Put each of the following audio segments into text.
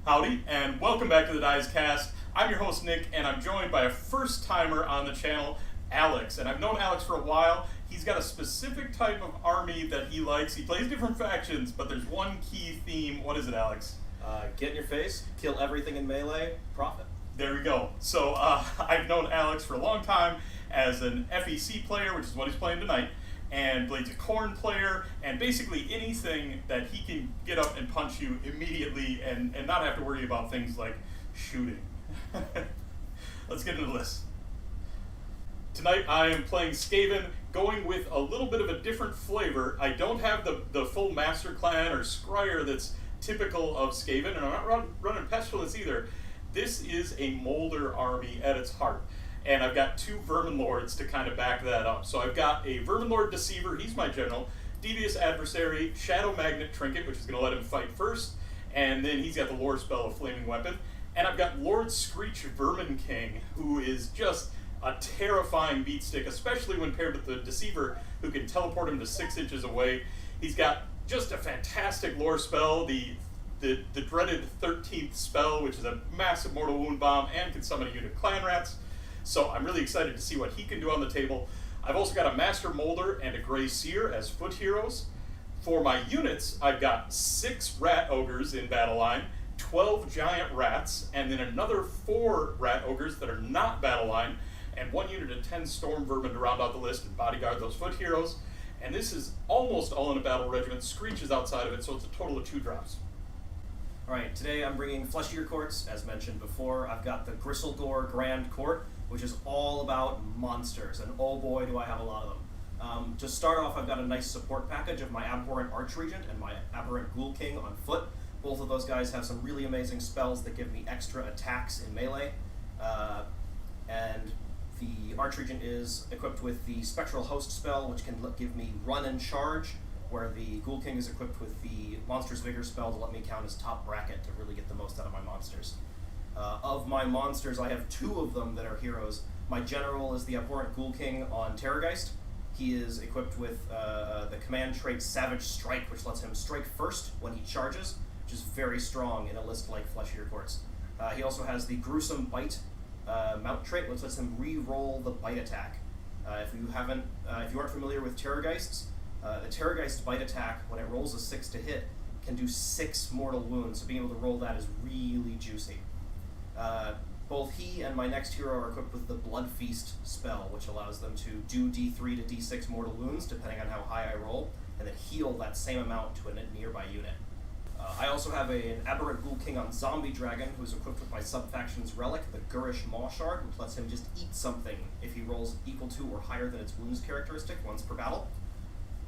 Howdy, and welcome back to the Dice Cast. I'm your host, Nick, and I'm joined by a first-timer on the channel, Alex. And I've known Alex for a while. He's got a specific type of army that he likes. He plays different factions, but there's one key theme. What is it, Alex? Get in your face, kill everything in melee, profit. There we go. So I've known Alex for a long time as an FEC player, which is what he's playing tonight, and Blades of Corn player, and basically anything that he can get up and punch you immediately and not have to worry about things like shooting. Let's get into this. Tonight I am playing Skaven, going with a little bit of a different flavor. I don't have the full Master Clan or Scryer that's typical of Skaven, and I'm not running Pestilence either. This is a Moulder army at its heart. And I've got two Verminlords to kind of back that up. So I've got a Verminlord Deceiver, he's my general, Devious Adversary, Shadow Magnet Trinket, which is going to let him fight first, and then he's got the lore spell of Flaming Weapon. And I've got Lord Screech Vermin King, who is just a terrifying beatstick, especially when paired with the Deceiver, who can teleport him to 6 inches away. He's got just a fantastic lore spell, the dreaded 13th spell, which is a massive mortal wound bomb and can summon a unit of clan rats. So I'm really excited to see what he can do on the table. I've also got a Master Moulder and a Grey Seer as foot heroes. For my units, I've got 6 Rat Ogres in battle line, 12 Giant Rats, and then another 4 Rat Ogres that are not battle line, and 1 unit of 10 Storm Vermin to round out the list and bodyguard those foot heroes. And this is almost all in a battle regiment. Screech is outside of it, so it's a total of 2 drops. Alright, today I'm bringing Fleshier Courts, as mentioned before. I've got the Gristlegore Grand Court, which is all about monsters, and oh boy do I have a lot of them. To start off, I've got a nice support package of my Abhorrent Archregent and my Aberrant Ghoul King on foot. Both of those guys have some really amazing spells that give me extra attacks in melee, and the Archregent is equipped with the Spectral Host spell, which can give me run and charge, where the Ghoul King is equipped with the Monster's Vigor spell to let me count as top bracket to really get the most out of my monsters. Of my monsters, I have 2 of them that are heroes. My general is the Abhorrent Ghoul King on Terrorgeist. He is equipped with the command trait Savage Strike, which lets him strike first when he charges, which is very strong in a list like Fleshier Courts. He also has the Gruesome Bite mount trait, which lets him re-roll the bite attack. If you aren't familiar with Terrorgeists, the Terrorgeist bite attack, when it rolls a 6 to hit, can do 6 mortal wounds, so being able to roll that is really juicy. Both he and my next hero are equipped with the Blood Feast spell, which allows them to do D3 to D6 mortal wounds, depending on how high I roll, and then heal that same amount to a nearby unit. I also have an Aberrant Ghoul King on Zombie Dragon, who's equipped with my subfaction's relic, the Gurish Maw Shard, which lets him just eat something if he rolls equal to or higher than its wounds characteristic once per battle.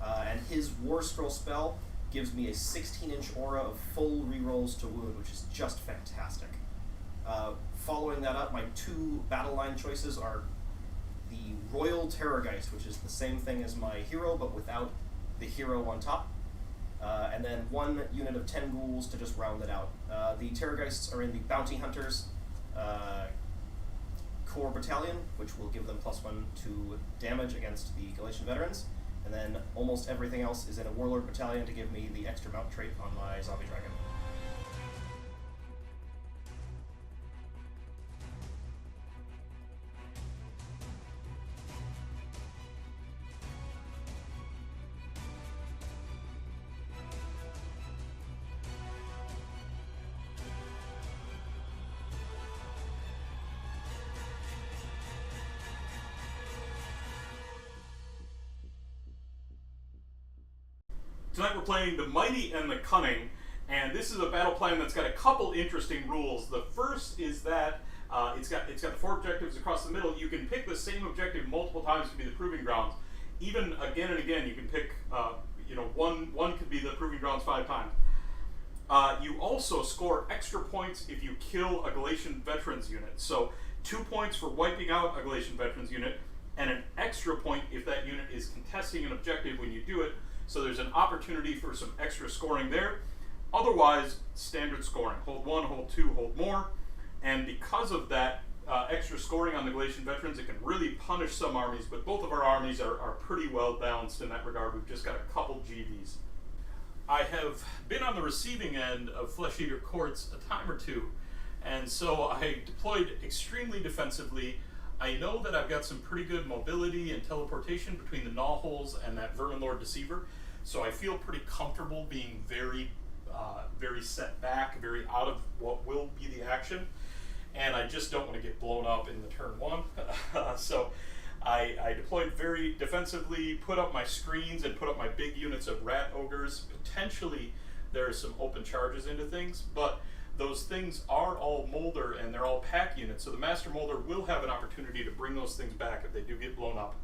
And his War Scroll spell gives me a 16-inch aura of full rerolls to wound, which is just fantastic. Following that up, my 2 battle line choices are the Royal Terrorgeist, which is the same thing as my hero, but without the hero on top. And then 1 unit of 10 ghouls to just round it out. The Terrorgeists are in the Bounty Hunters Core Battalion, which will give them +1 to damage against the Galatian veterans. And then almost everything else is in a Warlord Battalion to give me the extra mount trait on my Zombie Dragon. Tonight we're playing the Mighty and the Cunning, and this is a battle plan that's got a couple interesting rules. The first is that it's got the 4 objectives across the middle. You can pick the same objective multiple times to be the Proving Grounds. Even again and again, you can pick, one could be the Proving Grounds 5 times. You also score extra points if you kill a Galatian Veterans unit. So 2 points for wiping out a Galatian Veterans unit, and an extra point if that unit is contesting an objective when you do it. So there's an opportunity for some extra scoring there. Otherwise, standard scoring. Hold 1, hold 2, hold more. And because of that extra scoring on the Galatian veterans, it can really punish some armies, but both of our armies are pretty well balanced in that regard. We've just got a couple GVs. I have been on the receiving end of Flesh Eater Courts a time or two, and so I deployed extremely defensively. I know that I've got some pretty good mobility and teleportation between the gnaw holes and that Verminlord Deceiver, so I feel pretty comfortable being very set back, very out of what will be the action, and I just don't want to get blown up in the turn one. So I deployed very defensively, put up my screens, and put up my big units of rat ogres. Potentially there are some open charges into things, but those things are all Moulder and they're all pack units, so the Master Moulder will have an opportunity to bring those things back if they do get blown up.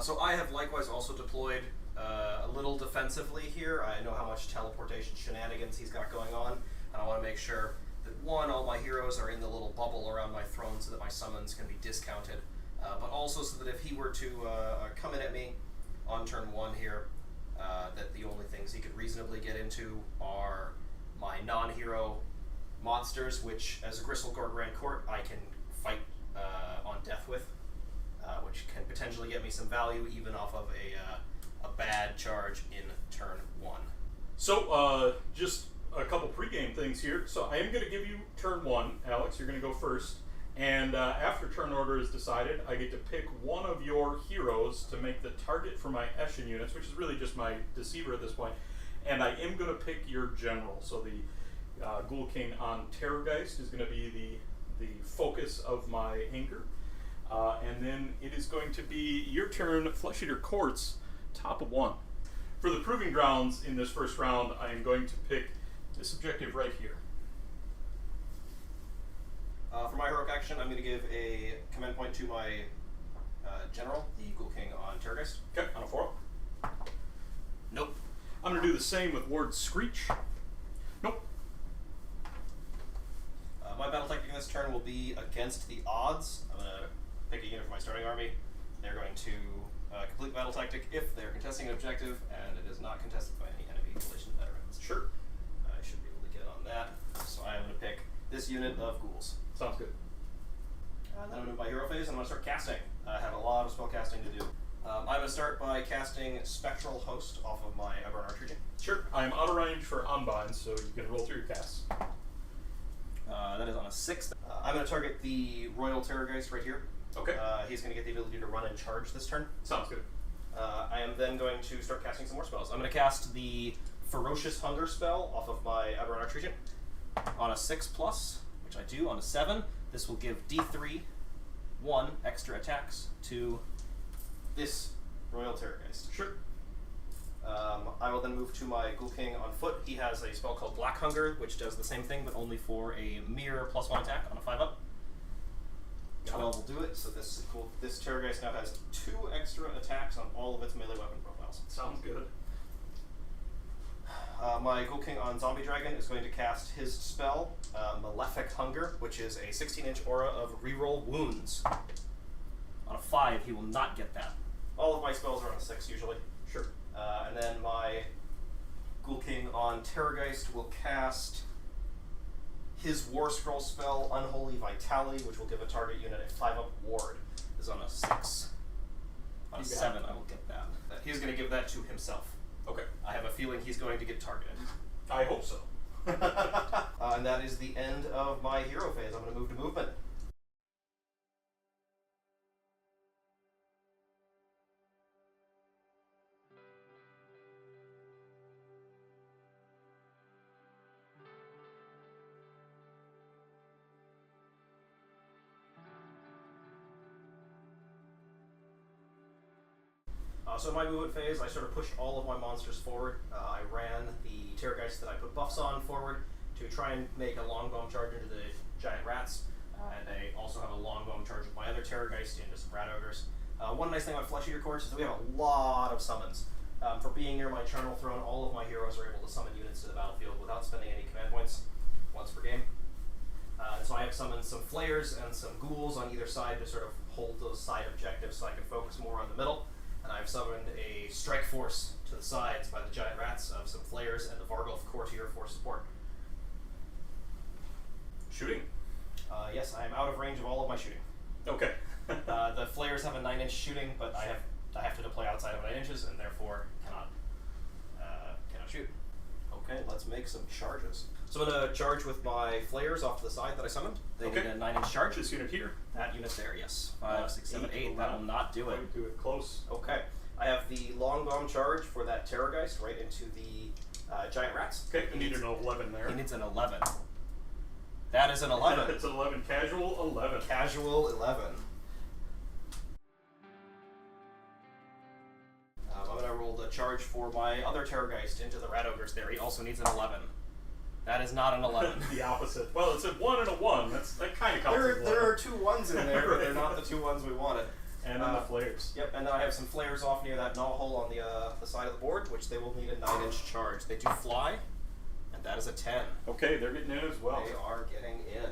So I have likewise also deployed a little defensively here. I know how much teleportation shenanigans he's got going on, and I want to make sure that one, all my heroes are in the little bubble around my throne so that my summons can be discounted, but also so that if he were to come in at me on turn one here, that the only things he could reasonably get into are my non-hero monsters, which as a Gristlegore Grand Court I can fight on death with, which can potentially get me some value even off of a bad charge in turn one. So just a couple pregame things here. So I am going to give you turn one, Alex. You're going to go first, and after turn order is decided, I get to pick one of your heroes to make the target for my Eshin units, which is really just my Deceiver at this point, and I am going to pick your general. So the Ghoul King on Terrorgeist is going to be the focus of my anger. And then it is going to be your turn, Flesh Eater Courts, top of one. For the Proving Grounds in this first round, I am going to pick this objective right here. For my heroic action, I'm going to give a command point to my general, the Ghoul King on Terrorgeist. Okay, on a 4. Nope. I'm going to do the same with Ward Screech. Nope. My battle tactic this turn will be against the odds. I'm going to pick a unit for my starting army. They're going to complete battle tactic if they're contesting an objective, and it is not contested by any enemy coalition veterans. Sure. I should be able to get on that. So I am going to pick this unit of ghouls. Sounds good. And then I'm going to my hero phase, and I'm going to start casting. I have a lot of spell casting to do. I'm going to start by casting Spectral Host off of my Eberron Archer. Sure. I am out of range for Unbind, so you can roll through your casts. That is on a 6th. I'm going to target the Royal Terrorgeist right here. Okay. He's going to get the ability to run and charge this turn. Sounds good. I am then going to start casting some more spells. I'm going to cast the Ferocious Hunger spell off of my Eberron Archer on a 6+, which I do on a 7. This will give D3 1 extra attacks to this Royal Terrorgeist. Sure. I will then move to my Ghoul King on foot. He has a spell called Black Hunger, which does the same thing, but only for a mere +1 attack on a 5-up. 12 will do it, so this Terrorgeist now has 2 extra attacks on all of its melee weapon profiles. Sounds good. My Ghoul King on Zombie Dragon is going to cast his spell, Malefic Hunger, which is a 16-inch aura of reroll wounds. On a 5, he will not get that. All of my spells are on a 6 usually. Sure. And then my Ghoul King on Terrorgeist will cast his War Scroll spell, Unholy Vitality, which will give a target unit a 5-up ward. This is on a 6. On a 7, I will get that. He's going to give that to himself. Okay. I have a feeling he's going to get targeted. I hope so. And that is the end of my hero phase. I'm going to move to movement. So in my movement phase, I sort of pushed all of my monsters forward. I ran the Terrorgeist that I put buffs on forward to try and make a longbomb charge into the giant rats, and I also have a longbomb charge with my other Terrorgeist into some rat ogres. One nice thing about Flesh Eater Courts is that we have a lot of summons. For being near my Charnel Throne, all of my heroes are able to summon units to the battlefield without spending any command points once per game. So I have summoned some Flayers and some Ghouls on either side to sort of hold those side objectives so I can focus more on the middle. And I've summoned a strike force to the sides by the giant rats of some Flayers and the Vargulf Courtier for support. Shooting? Yes, I am out of range of all of my shooting. Okay. The Flayers have a 9-inch shooting, but I have to deploy outside of 9 inches and therefore cannot shoot. Okay, let's make some charges. So I'm going to charge with my flares off to the side that I summoned. They need a 9-inch charge. This unit here. That unit's there, yes. 5, 6, 7, 8. That will not do it. Quite do it close. Okay. I have the long bomb charge for that Terrorgeist right into the giant rats. Okay, I need an 11 there. He needs an 11. That is an 11. It's an 11. Casual 11. Casual 11. I'm going to roll the charge for my other Terrorgeist into the Rat Ogres there. He also needs an 11. That is not an 11. The opposite. Well, it's a 1 and a 1. That kind of counts as 11. There are 2 1s in there, but they're not the 2 1s we wanted. And then the flares. Yep, and then I have some flares off near that gnaw hole on the side of the board, which they will need a 9-inch charge. They do fly, and that is a 10. Okay, they're getting in as well. They are getting in.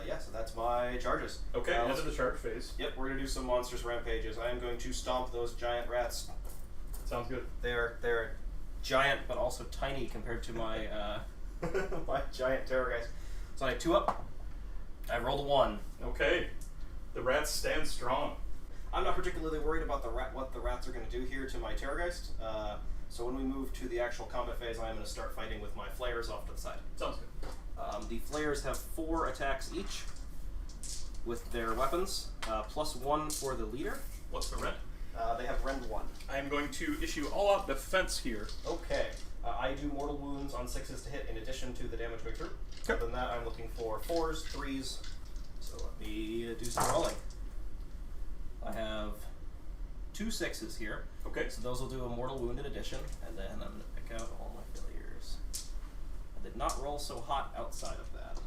Yeah, so that's my charges. Okay, into the charge phase. Yep, we're going to do some monstrous rampages. I am going to stomp those giant rats. Sounds good. They're giant, but also tiny compared to my my giant Terrorgeist. So I have 2 up. I rolled a 1. Okay, the rats stand strong. I'm not particularly worried about what the rats are going to do here to my Terrorgeist. So when we move to the actual combat phase, I am going to start fighting with my flares off to the side. Sounds good. The flares have 4 attacks each with their weapons, +1 for the leader. What's the rend? They have rend 1. I am going to issue all-out defense here. Okay. I do mortal wounds on 6s to hit in addition to the damage going through. Okay. Other than that, I'm looking for 4s, 3s. So let me do some rolling. I have 2 6s here. Okay. So those will do a mortal wound in addition, and then I'm going to pick out all my failures. I did not roll so hot outside of that.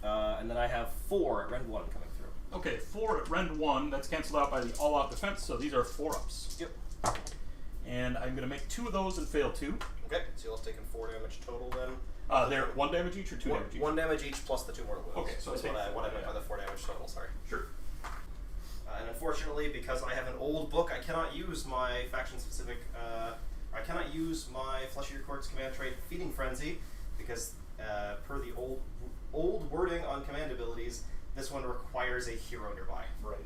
And then I have 4 at rend 1 coming through. Okay, 4 at rend 1. That's canceled out by the all-out defense, so these are 4-ups. Yep. And I'm going to make 2 of those and fail 2. Okay, so you'll have taken 4 damage total then. They're 1 damage each or 2 damage each? 1 damage each plus the 2 mortal wounds. Okay, so that's I take what I four, meant by the 4 damage total, sorry. Sure. And unfortunately, because I have an old book, I cannot use my faction-specific, I cannot use my Flesh of Your Court's command trait, Feeding Frenzy, because per the old wording on command abilities, this one requires a hero nearby. Right.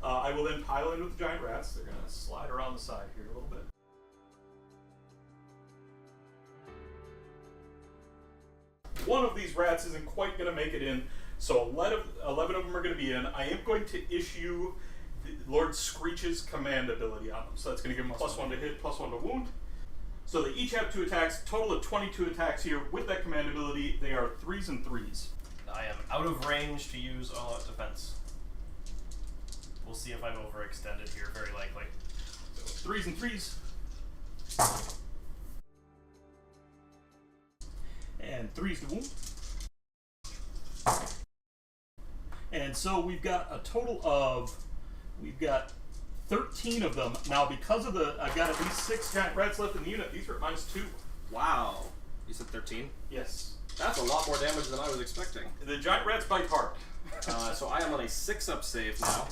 I will then pile in with the giant rats. They're going to slide around the side here a little bit. One of these rats isn't quite going to make it in, so 11 of them are going to be in. I am going to issue Lord Screech's command ability on them. So that's going to give them +1 to hit, +1 to wound. So they each have 2 attacks, total of 22 attacks here. With that command ability, they are 3s and 3s. I am out of range to use all-out defense. We'll see if I'm overextended here, very likely. So 3s and 3s. And 3s to wound. And so we've got a total of, 13 of them. Now because of I've got at least 6 giant rats left in the unit, these are at -2. Wow. You said 13? Yes. That's a lot more damage than I was expecting. The giant rats bite hard. So I am on a 6-up save now.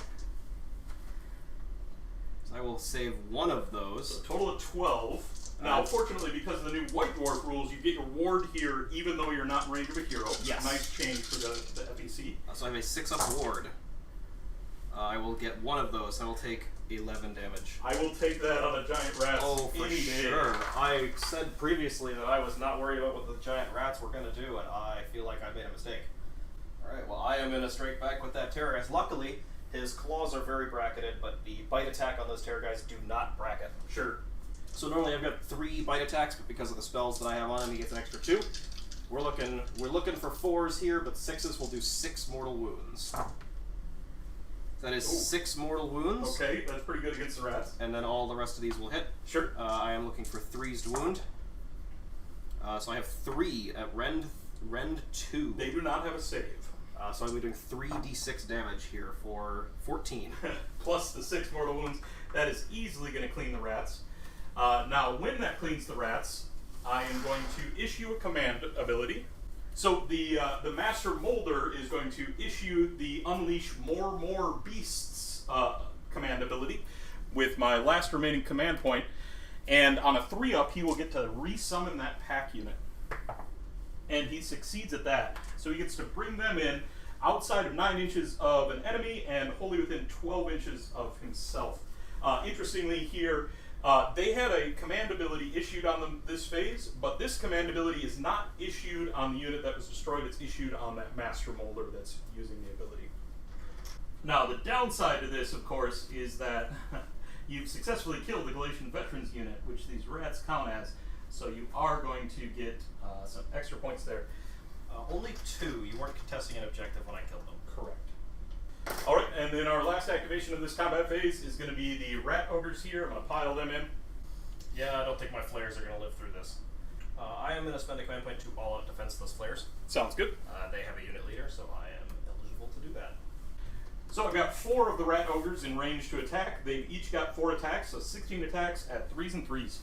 So I will save 1 of those. So a total of 12. Now, fortunately, because of the new White Dwarf rules, you get your ward here even though you're not in range of a hero. Yes. Nice change for the FEC. So I have a 6-up ward. I will get 1 of those. I will take 11 damage. I will take that on a giant rat. Oh, for any day. sure. I said previously that I was not worried about what the giant rats were going to do, and I feel like I made a mistake. Alright, well, I am in a straight back with that Terrorgeist. Luckily, his claws are very bracketed, but the bite attack on those Terrorgeists do not bracket. Sure. So normally I've got 3 bite attacks, but because of the spells that I have on him, he gets an extra 2. We're looking for 4s here, but 6s will do 6 mortal wounds. That is 6 mortal wounds. Okay, that's pretty good against the rats. And then all the rest of these will hit. Sure. I am looking for 3s to wound. So I have 3 at rend 2. They do not have a save. So I'll be doing 3d6 damage here for 14. Plus the 6 mortal wounds. That is easily going to clean the rats. Now, when that cleans the rats, I am going to issue a command ability. So the Master Moulder is going to issue the Unleash More Beasts command ability with my last remaining command point. And on a 3-up, he will get to resummon that pack unit. And he succeeds at that. So he gets to bring them in. outside of 9 inches of an enemy and wholly within 12 inches of himself. Interestingly here, they had a command ability issued on them this phase, but this command ability is not issued on the unit that was destroyed. It's issued on that Master Moulder that's using the ability. Now, the downside to this, of course, is that you've successfully killed the Galatian Veterans unit, which these rats count as, so you are going to get some extra points there. Only 2. You weren't contesting an objective when I killed them. Correct. Alright, and then our last activation of this combat phase is going to be the rat ogres here. I'm going to pile them in. Yeah, I don't think my flares are going to live through this. I am going to spend a command point to all-out defenseless flares. Sounds good. They have a unit leader, so I am eligible to do that. So I've got 4 of the rat ogres in range to attack. They've each got 4 attacks, so 16 attacks at 3s and 3s.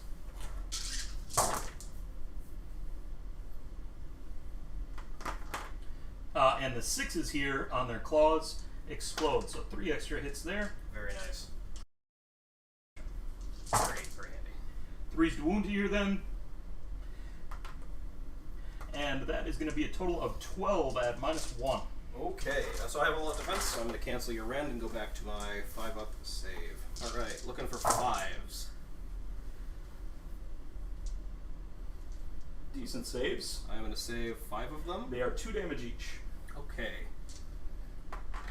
And the 6s here on their claws explode, so 3 extra hits there. Very nice. Very handy. 3s to wound here then. And that is going to be a total of 12 at -1. Okay, so I have a lot of defense, so I'm going to cancel your rend and go back to my 5-up save. Alright, looking for 5s. Decent saves. I'm going to save 5 of them. They are 2 damage each. Okay.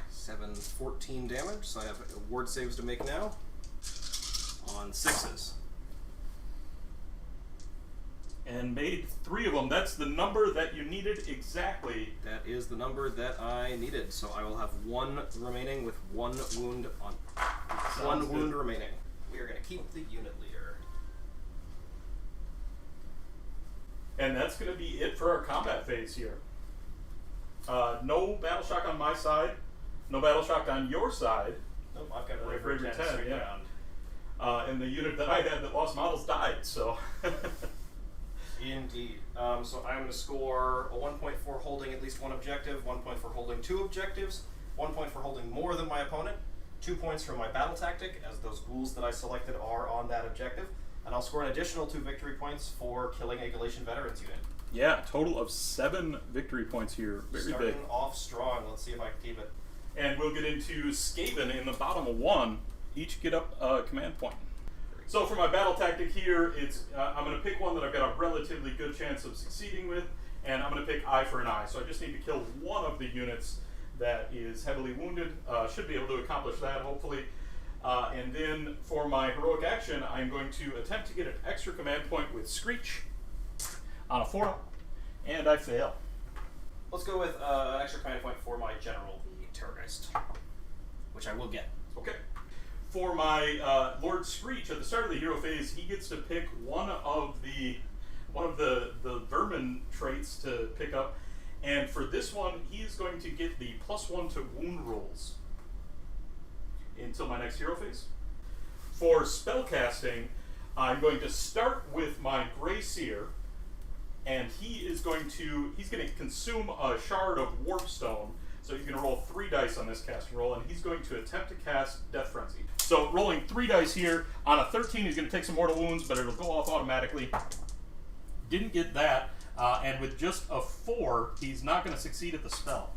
7, 14 damage, so I have ward saves to make now. On 6s. And made 3 of them. That's the number that you needed exactly. That is the number that I needed, so I will have 1 remaining with 1 wound on. One wound remaining. We are going to keep the unit leader. And that's going to be it for our combat phase here. No battle shock on my side. No battle shock on your side. Nope, I've got River River 10 10, yeah. And the unit that I had that lost models died, so. Indeed. So I'm going to score a 1 point for holding at least 1 objective, 1 point for holding 2 objectives, 1 point for holding more than my opponent, 2 points for my battle tactic, as those ghouls that I selected are on that objective, and I'll score an additional 2 victory points for killing a Galatian Veterans unit. Yeah, total of 7 victory points here. Very Starting big. off strong. Let's see if I can keep it. And we'll get into Skaven in the bottom of 1. Each get up a command point. So for my battle tactic here, it's I'm going to pick one that I've got a relatively good chance of succeeding with, and I'm going to pick eye for an eye. So I just need to kill one of the units that is heavily wounded. Should be able to accomplish that, hopefully. And then for my heroic action, I'm going to attempt to get an extra command point with Screech on a 4, and I fail. Let's go with an extra command point for my general, the Terrorgeist, which I will get. Okay. For my Lord Screech, at the start of the hero phase, he gets to pick one of the vermin traits to pick up, and for this one, he is going to get the +1 to wound rolls until my next hero phase. For spellcasting, I'm going to start with my Grey Seer, and he's going to consume a shard of Warpstone. So he's going to roll 3 dice on this casting roll, and he's going to attempt to cast Death Frenzy. So rolling 3 dice here, on a 13 he's going to take some mortal wounds, but it'll go off automatically. Didn't get that, and with just a 4, he's not going to succeed at the spell.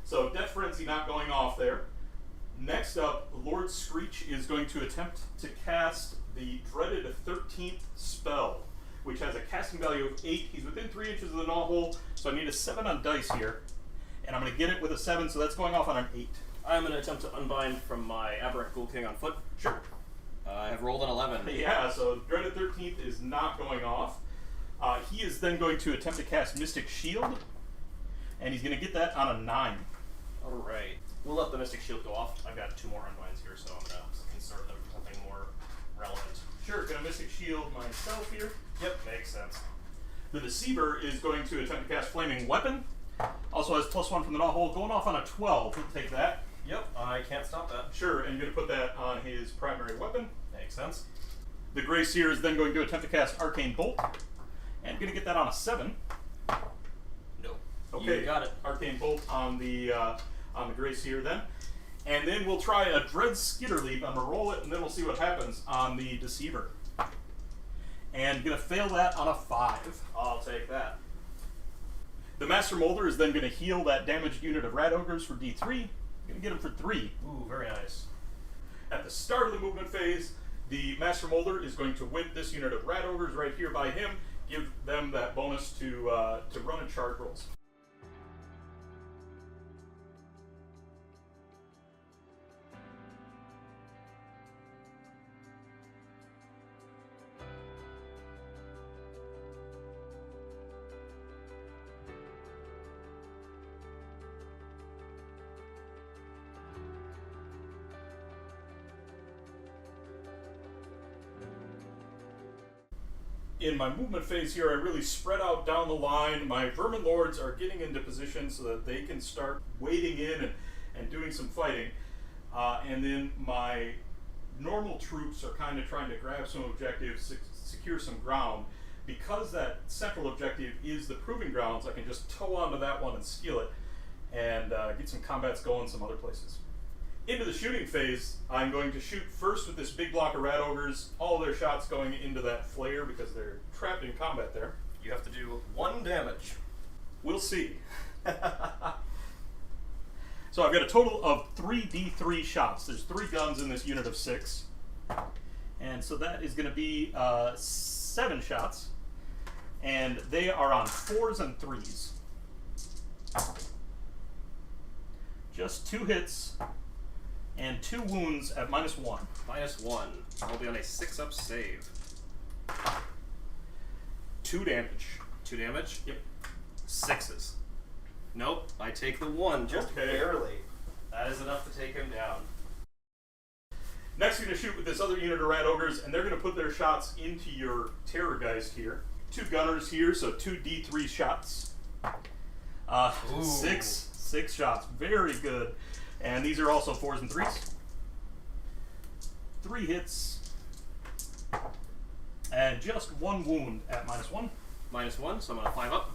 So Death Frenzy not going off there. Next up, Lord Screech is going to attempt to cast the dreaded 13th spell, which has a casting value of 8. He's within 3 inches of the gnaw hole, so I need a 7 on dice here. And I'm going to get it with a 7, so that's going off on an 8. I'm going to attempt to unbind from my Aberrant Ghoul King on foot. Sure. I have rolled an 11. Yeah, so Dreaded 13th is not going off. He is then going to attempt to cast Mystic Shield, and he's going to get that on a 9. Alright. We'll let the Mystic Shield go off. I've got 2 more unbinds here, so I'm going to conserve them for something more relevant. Sure, going to Mystic Shield myself here. Yep, makes sense. The Deceiver is going to attempt to cast Flaming Weapon. Also has +1 from the gnaw hole, going off on a 12. We'll take that. Yep, I can't stop that. Sure, and going to put that on his primary weapon. Makes sense. The Grey Seer is then going to attempt to cast Arcane Bolt, and going to get that on a 7. No. Okay, You got it. Arcane Bolt on the Grey Seer then. And then we'll try a Dread Skitter Leap. I'm going to roll it, and then we'll see what happens on the Deceiver. And going to fail that on a 5. I'll take that. The Master Moulder is then going to heal that damaged unit of Rat Ogres for D3. Going to get him for 3. Ooh, very nice. At the start of the movement phase, the Master Moulder is going to whip this unit of Rat Ogres right here by him, give them that bonus to run and charge rolls. In my movement phase here, I really spread out down the line. My Verminlords are getting into position so that they can start wading in and doing some fighting. And then my normal troops are kind of trying to grab some objectives, secure some ground. Because that central objective is the Proving Grounds, I can just tow onto that one and steal it and get some combats going some other places. Into the shooting phase, I'm going to shoot first with this big block of Rat Ogres, all their shots going into that flare because they're trapped in combat there. You have to do 1 damage. We'll see. So I've got a total of 3 D3 shots. There's 3 guns in this unit of 6. And so that is going to be 7 shots. And they are on 4s and 3s. Just 2 hits. And 2 wounds at -1. -1. I'll be on a 6-up save. 2 damage. 2 damage? Yep. 6s. Nope, I take the 1, just barely. That is enough to take him down. Next, you're going to shoot with this other unit of Rat Ogres, and they're going to put their shots into your Terrorgeist here. 2 gunners here, so 2 D3 shots. 6 shots. Very good. And these are also 4s and 3s. 3 hits. And just 1 wound at -1. -1, so I'm on a 5-up.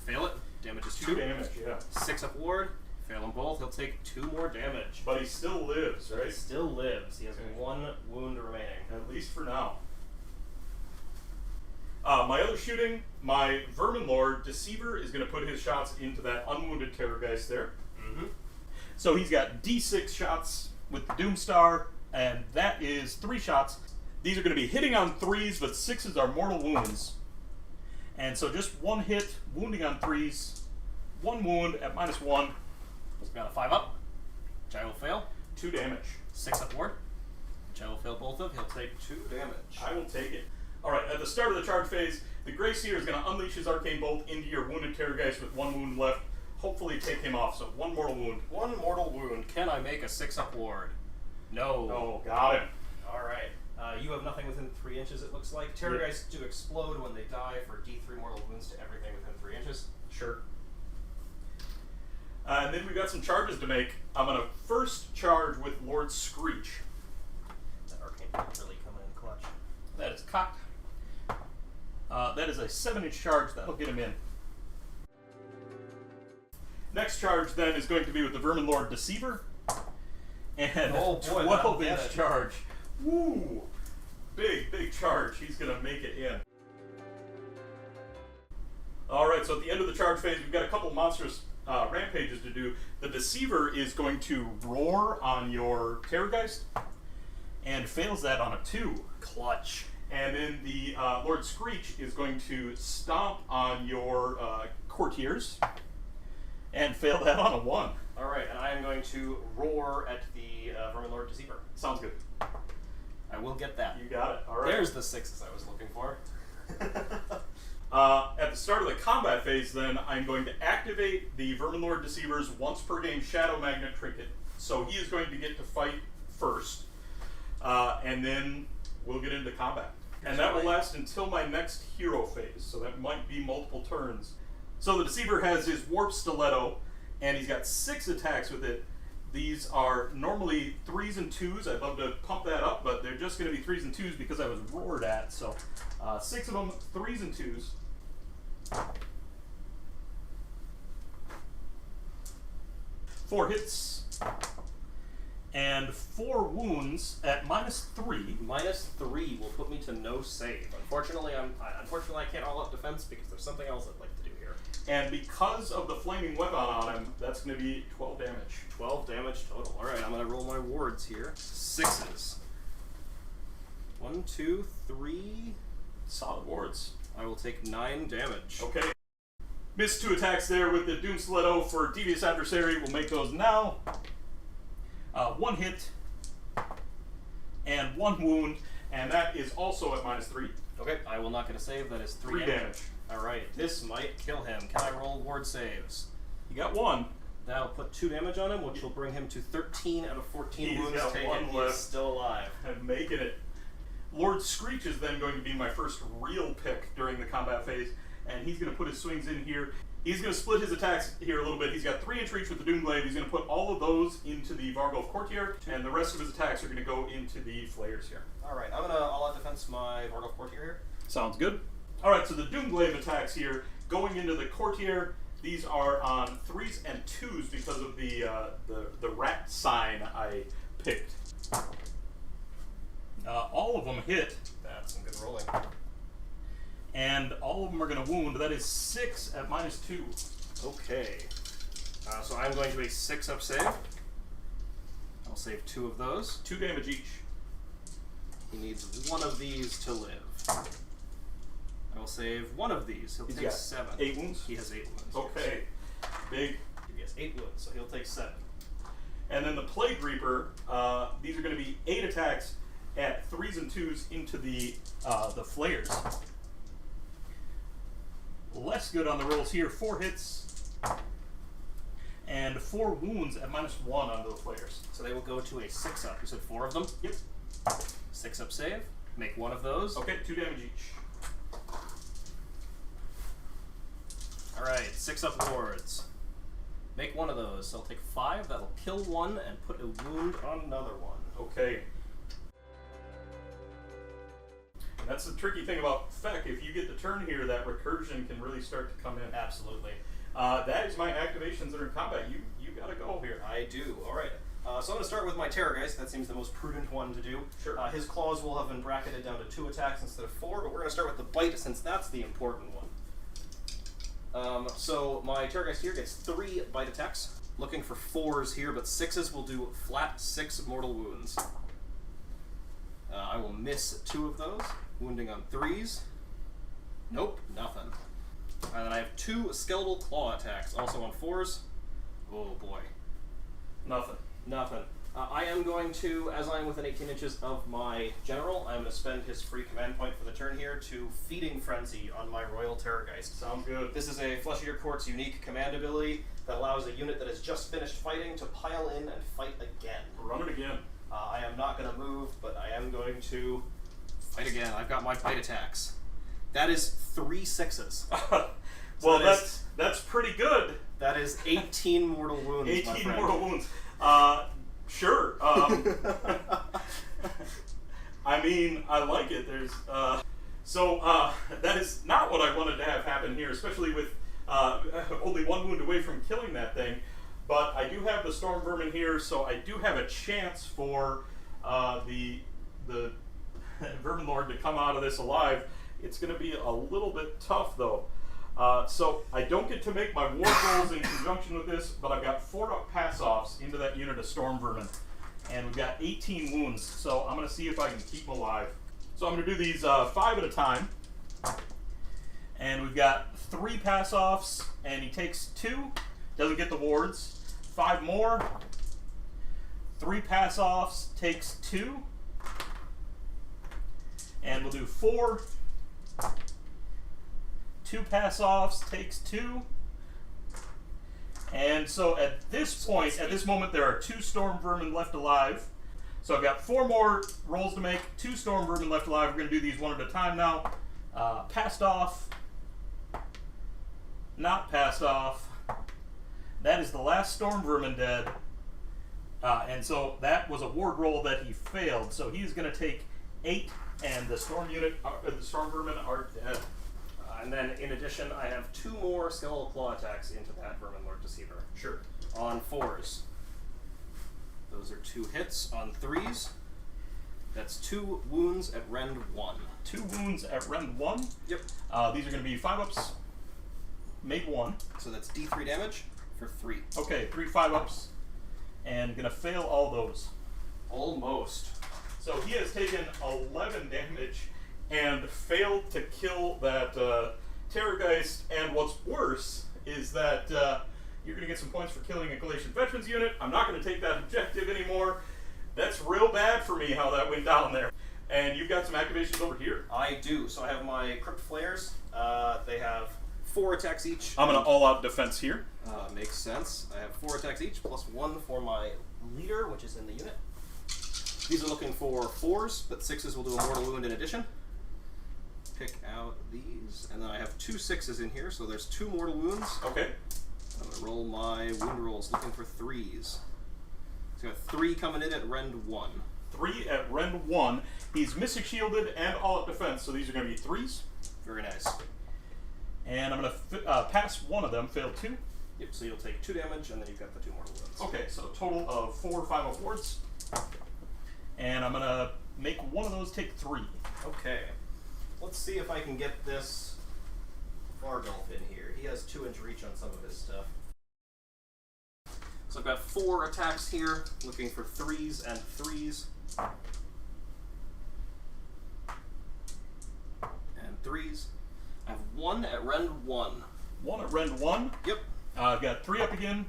Fail it. Damage is 2. 2 damage, yeah. 6-up ward. Fail them both. He'll take 2 more damage. But he still lives, right? He still lives. He has 1 wound remaining. At least for now. My other shooting, my Verminlord Deceiver is going to put his shots into that unwounded Terrorgeist there. Mm-hmm. So he's got D6 shots with the Doomstar, and that is 3 shots. These are going to be hitting on 3s, but 6s are mortal wounds. And so just 1 hit, wounding on 3s, 1 wound at -1. He's got a 5-up, which I will fail. 2 damage. 6-up ward, which I will fail both of. He'll take 2 damage. I will take it. Alright, at the start of the charge phase, the Grey Seer is going to unleash his Arcane Bolt into your wounded Terrorgeist with 1 wound left. Hopefully take him off, so 1 mortal wound. 1 mortal wound. Can I make a 6-up ward? No. Oh, got him. Alright. You have nothing within 3 inches, it looks like. Terrorgeists do explode when they die for D3 mortal wounds to everything within 3 inches. Sure. And then we've got some charges to make. I'm going to first charge with Lord Screech. That Arcane Bolt really coming in clutch. That is cocked. That is a 7-inch charge. That'll get him in. Next charge then is going to be with the Verminlord Deceiver. And oh boy, 12-inch charge. Woo! Big charge. He's going to make it in. Alright, so at the end of the charge phase, we've got a couple monstrous rampages to do. The Deceiver is going to roar on your Terrorgeist and fails that on a 2. Clutch. And then the Lord Screech is going to stomp on your Courtiers and fail that on a 1. Alright, and I am going to roar at the Verminlord Deceiver. Sounds good. I will get that. You got it. Alright. There's the 6s I was looking for. At the start of the combat phase, then, I'm going to activate the Verminlord Deceiver's once per game Shadow Magnet Trinket. So he is going to get to fight first, and then we'll get into combat. And that will last until my next hero phase, so that might be multiple turns. So the Deceiver has his Warp Stiletto, and he's got 6 attacks with it. These are normally 3s and 2s. I'd love to pump that up, but they're just going to be 3s and 2s because I was roared at. So 6 of them, 3s and 2s. Four hits and 4 wounds at -3. -3 will put me to no save. Unfortunately, I can't all out defense because there's something else I'd like to do here. here. And because of the flaming weapon on him, that's going to be 12 damage. 12 damage total. Alright, I'm going to roll my wards here. 6s. 1, 2, 3. Solid wards. I will take 9 damage. Okay. Missed 2 attacks there with the Doom Stiletto for Devious Adversary. We'll make those now. 1 hit and 1 wound, and that is also at -3. Okay, I will not get a save. That is 3 damage. Alright, this might kill him. Can I roll ward saves? You got 1. That'll put 2 damage on him, which will bring him to 13 out of 14 He's wounds got taken. 1 He is left. still alive. I'm making it. Lord Screech is then going to be my first real pick during the combat phase, and he's going to put his swings in here. He's going to split his attacks here a little bit. He's got 3-inch reach with the Doom Glaive. He's going to put all of those into the Vargolf Courtier, and the rest of his attacks are going to go into the Flayers here. Alright, I'm going to all-out defense my Vargolf Courtier here. Sounds good. Alright, so the Doom Glaive attacks here, going into the Courtier, these are on 3s and 2s because of the rat sign I picked. All of them hit. That's some good rolling. And all of them are going to wound. That is 6 at -2. Okay. So I'm going to a 6-up save. I'll save 2 of those. 2 damage each. He needs 1 of these to live. I will save 1 of these. He'll take 7. 8 wounds? He has 8 wounds. Okay. Big. He has 8 wounds, so he'll take 7. And then the Plague Reaper, these are going to be 8 attacks at 3s and 2s into the Flayers. Less good on the rolls here. 4 hits and 4 wounds at -1 onto the Flayers. So they will go to a 6-up. You said 4 of them? Yep. 6-up save. Make 1 of those. Okay, 2 damage each. Alright, 6-up wards. Make 1 of those. So I'll take 5. That'll kill 1 and put a wound on another one. Okay. And that's the tricky thing about Feck. If you get the turn here, that recursion can really start to come in. Absolutely. That is my activations that are in combat. You gotta go here. I do. Alright. So I'm going to start with my Terrorgeist. That seems the most prudent one to do. Sure. His claws will have been bracketed down to 2 attacks instead of 4, but we're going to start with the bite since that's the important one. So my Terrorgeist here gets 3 bite attacks. Looking for 4s here, but 6s will do flat 6 mortal wounds. I will miss 2 of those, wounding on 3s. Nope, nothing. And then I have 2 skeletal claw attacks, also on 4s. Oh boy. Nothing. Nothing. I am going to, as I'm within 18 inches of my general, I'm going to spend his free command point for the turn here to Feeding Frenzy on my Royal Terrorgeist. Sounds good. This is a Flesh Eater Court's unique command ability that allows a unit that has just finished fighting to pile in and fight again. Run it again. I am not going to move, but I am going to fight again. I've got my bite attacks. That is 3 6s. Well, that's pretty good. That is 18 mortal wounds. 18 mortal wounds. Sure. I mean, I like it. There's that is not what I wanted to have happen here, especially with only 1 wound away from killing that thing. But I do have the Storm Vermin here, so I do have a chance for the Verminlord to come out of this alive. It's going to be a little bit tough, though. So I don't get to make my ward rolls in conjunction with this, but I've got 4-up pass-offs into that unit of Storm Vermin. And we've got 18 wounds, so I'm going to see if I can keep him alive. So I'm going to do these 5 at a time. And we've got 3 pass-offs, and he takes 2, doesn't get the wards. 5 more, 3 pass-offs, takes 2. And we'll do 4. 2 pass-offs, takes 2. And so at this point, at this moment, there are 2 Storm Vermin left alive. So I've got 4 more rolls to make, 2 Storm Vermin left alive. We're going to do these 1 at a time now. Passed off. Not passed off. That is the last Storm Vermin dead. And so that was a ward roll that he failed. So he's going to take 8, and the Storm Vermin are dead. And then, in addition, I have 2 more Skeletal Claw attacks into that Verminlord Deceiver. Sure. On 4s. Those are 2 hits. On 3s, that's 2 wounds at rend 1. 2 wounds at rend 1? Yep. These are going to be 5-ups. make 1. So that's D3 damage for 3. Okay, 3 5-ups. And gonna fail all those. Almost. So he has taken 11 damage and failed to kill that Terrorgeist. And what's worse is that you're going to get some points for killing a Galatian Veterans unit. I'm not going to take that objective anymore. That's real bad for me how that went down there. And you've got some activations over here. I do. So I have my Crypt Flares. They have 4 attacks each. I'm going to all-out defense here. Makes sense. I have 4 attacks each, plus 1 for my leader, which is in the unit. These are looking for 4s, but 6s will do a mortal wound in addition. Pick out these, and then I have 2 6s in here, so there's 2 mortal wounds. Okay. I'm going to roll my wound rolls, looking for 3s. So I got 3 coming in at rend 1. 3 at rend 1. He's Mystic Shielded and all-out defense, so these are going to be 3s. Very nice. And I'm going to pass 1 of them, fail 2. Yep, so you'll take 2 damage, and then you've got the 2 mortal wounds. Okay, so a total of 4 5-up wards. And I'm going to make one of those take 3. Okay. Let's see if I can get this Vargulf in here. He has 2-inch reach on some of his stuff. So I've got 4 attacks here, looking for 3s and 3s. And 3s. I have 1 at rend 1. 1 at rend 1. Yep. I've got 3 up again.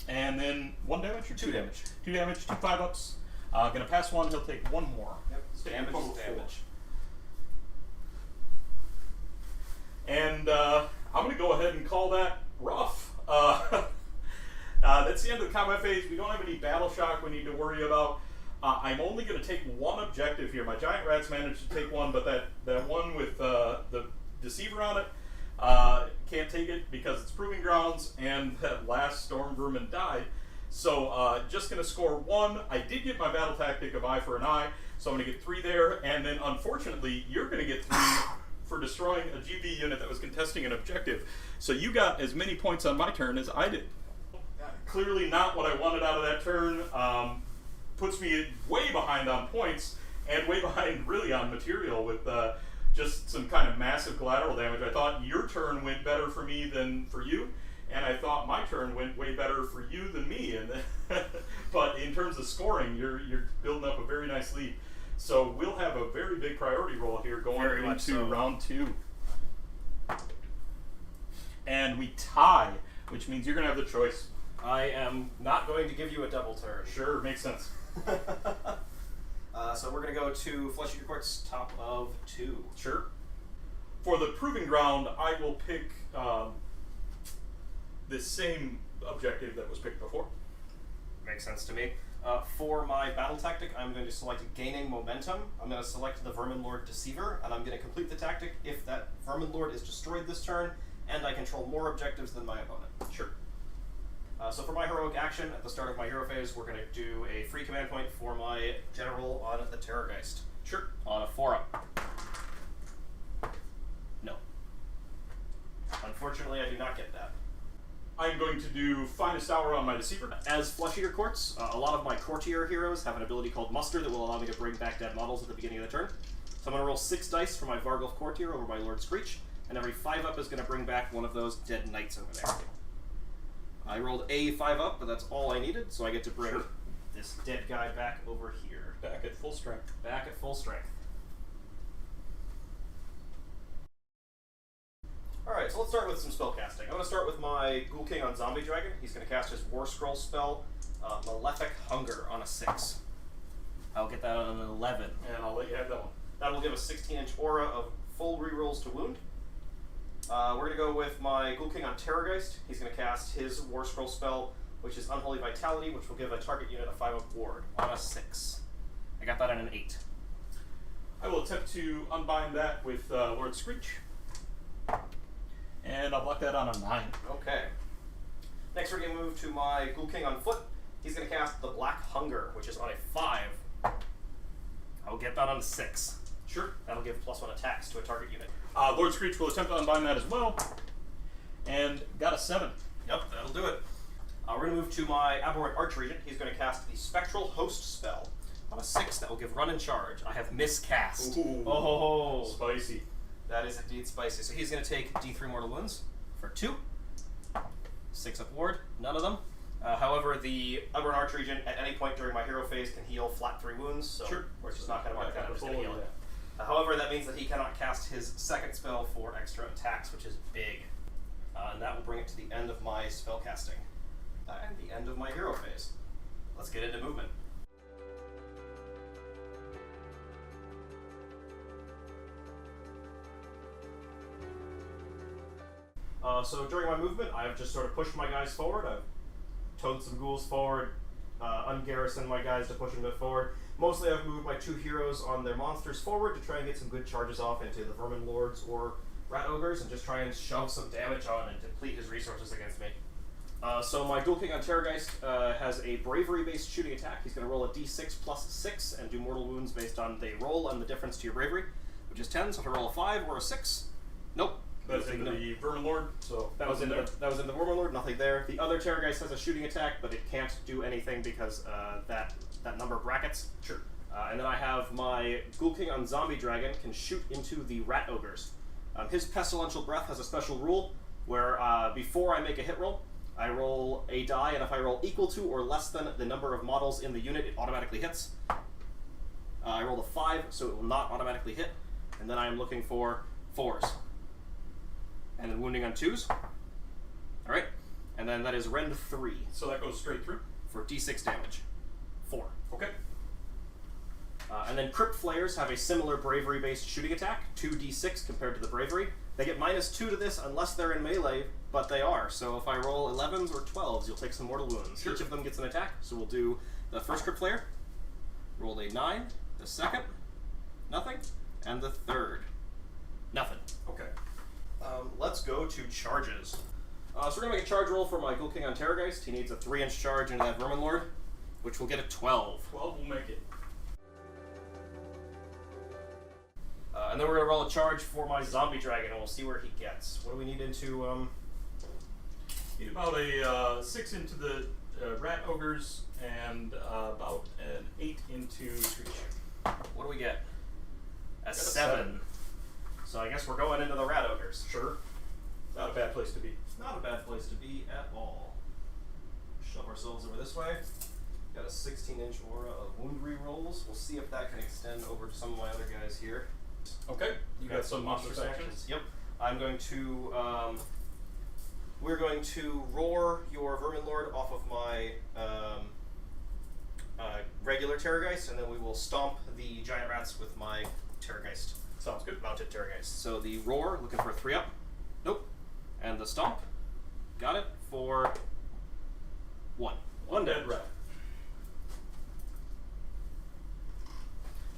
And then 1 damage or 2 damage? 2 damage, 2 5-ups. Gonna pass 1, he'll take 1 more. Yep. Damage Total is 4. damage. And I'm going to go ahead and call that rough. That's the end of the combat phase. We don't have any battle shock we need to worry about. I'm only going to take 1 objective here. My giant rats managed to take 1, but that one with the deceiver on it can't take it because it's proving grounds, and that last storm vermin died. So just going to score 1. I did get my battle tactic of eye for an eye, so I'm going to get 3 there, and then unfortunately you're going to get 3 for destroying a GB unit that was contesting an objective. So you got as many points on my turn as I did. Clearly not what I wanted out of that turn. Puts me way behind on points, and way behind really on material with just some kind of massive collateral damage. I thought your turn went better for me than for you, and I thought my turn went way better for you than me. And but in terms of scoring, you're building up a very nice lead. So we'll have a very big priority roll here going into round 2. And we tie, which means you're going to have the choice. I am not going to give you a double turn. Sure, makes sense. So we're going to go to Flesh Eater Court's top of 2. Sure. For the proving ground, I will pick the same objective that was picked before. Makes sense to me. For my battle tactic, I'm going to select Gaining Momentum. I'm going to select the Verminlord Deceiver, and I'm going to complete the tactic if that Verminlord is destroyed this turn, and I control more objectives than my opponent. Sure. So for my heroic action, at the start of my hero phase, we're going to do a free command point for my general on the Terrorgeist. Sure. On a 4-up. No. Unfortunately, I do not get that. I'm going to do Finest Hour on my Deceiver. As Flesh Eater Courts, a lot of my courtier heroes have an ability called Muster that will allow me to bring back dead models at the beginning of the turn. So I'm going to roll 6 dice for my Vargulf courtier over my Lord Screech, and every 5-up is going to bring back one of those dead knights over there. I rolled a 5-up, but that's all I needed, so I get to bring this dead guy back over here. Back at full strength. Back at full strength. Alright, so let's start with some spell casting. I'm going to start with my Ghoul King on Zombie Dragon. He's going to cast his War Scroll spell, Malefic Hunger, on a 6. I'll get that on an 11. And I'll let you have that one. That'll give a 16-inch aura of full rerolls to wound. We're going to go with my Ghoul King on Terrorgeist. He's going to cast his War Scroll spell, which is Unholy Vitality, which will give a target unit a 5-up ward on a 6. I got that on an 8. I will attempt to unbind that with Lord Screech. And I'll block that on a 9. Okay. Next we're going to move to my Ghoul King on foot. He's going to cast the Black Hunger, which is on a 5. I'll get that on a 6. Sure. That'll give +1 attacks to a target unit. Lord Screech will attempt to unbind that as well. And got a 7. Yep, that'll do it. We're going to move to my Abhorrent Archregent. He's going to cast the Spectral Host spell on a 6 that will give run and charge. I have miscast. Ooh. Oh, Spicy. that is indeed spicy. So he's going to take D3 mortal wounds for 2. 6 up ward, none of them. However, the Unborn Archregent at any point during my hero phase can heal flat 3 wounds, so Sure. we're just not going to mark that, I'm just going to heal it. Yeah. However, that means that he cannot cast his second spell for extra attacks, which is big. And that will bring it to the end of my spell casting. And the end of my hero phase. Let's get into movement. So during my movement, I've just sort of pushed my guys forward. I've towed some ghouls forward, ungarrisoned my guys to push them a bit forward. Mostly I've moved my 2 heroes on their monsters forward to try and get some good charges off into the Verminlords or Rat Ogres and just try and shove some damage on and deplete his resources against me. So my Ghoul King on Terrorgeist has a bravery-based shooting attack. He's going to roll a d6 plus 6 and do mortal wounds based on the roll and the difference to your bravery, which is 10. So if I roll a 5 or a 6, nope. That's into the Verminlord, so that was in the Verminlord, nothing there. The other Terrorgeist has a shooting attack, but it can't do anything because that number brackets. Sure. And then I have my Ghoul King on Zombie Dragon can shoot into the Rat Ogres. His Pestilential Breath has a special rule where before I make a hit roll, I roll a die, and if I roll equal to or less than the number of models in the unit, it automatically hits. I rolled a 5, so it will not automatically hit. And then I am looking for 4s. And then wounding on 2s. Alright. And then that is rend 3. So that goes straight through? For d6 damage. 4. Okay. And then Crypt Flayers have a similar bravery-based shooting attack, 2d6 compared to the bravery. They get -2 to this unless they're in melee, but they are. So if I roll 11s or 12s, you'll take some mortal wounds. Sure. Each of them gets an attack, so we'll do the first Crypt Flayer. Rolled a 9, the second, nothing, and the third, nothing. Okay. Let's go to charges. So we're going to make a charge roll for my Ghoul King on Terrorgeist. He needs a 3-inch charge into that Verminlord, which will get a 12. 12 will make it. And then we're going to roll a charge for my Zombie Dragon, and we'll see where he gets. What do we need into... Need about a 6 into the Rat Ogres, and about an 8 into Screech. What do we get? A 7. 7. So I guess we're going into the Rat Ogres. Sure. Not a bad place to be. Not a bad place to be at all. Shove ourselves over this way. Got a 16-inch aura of wound re-rolls. We'll see if that can extend over to some of my other guys here. Okay. You got some monstrous actions? Yep. I'm going to... we're going to roar your Verminlord off of my regular Terrorgeist, and then we will stomp the giant rats with my Terrorgeist. Sounds good. Mounted Terrorgeist. So the roar, looking for a 3-up. Nope. And the stomp. Got it for 1. One dead rat.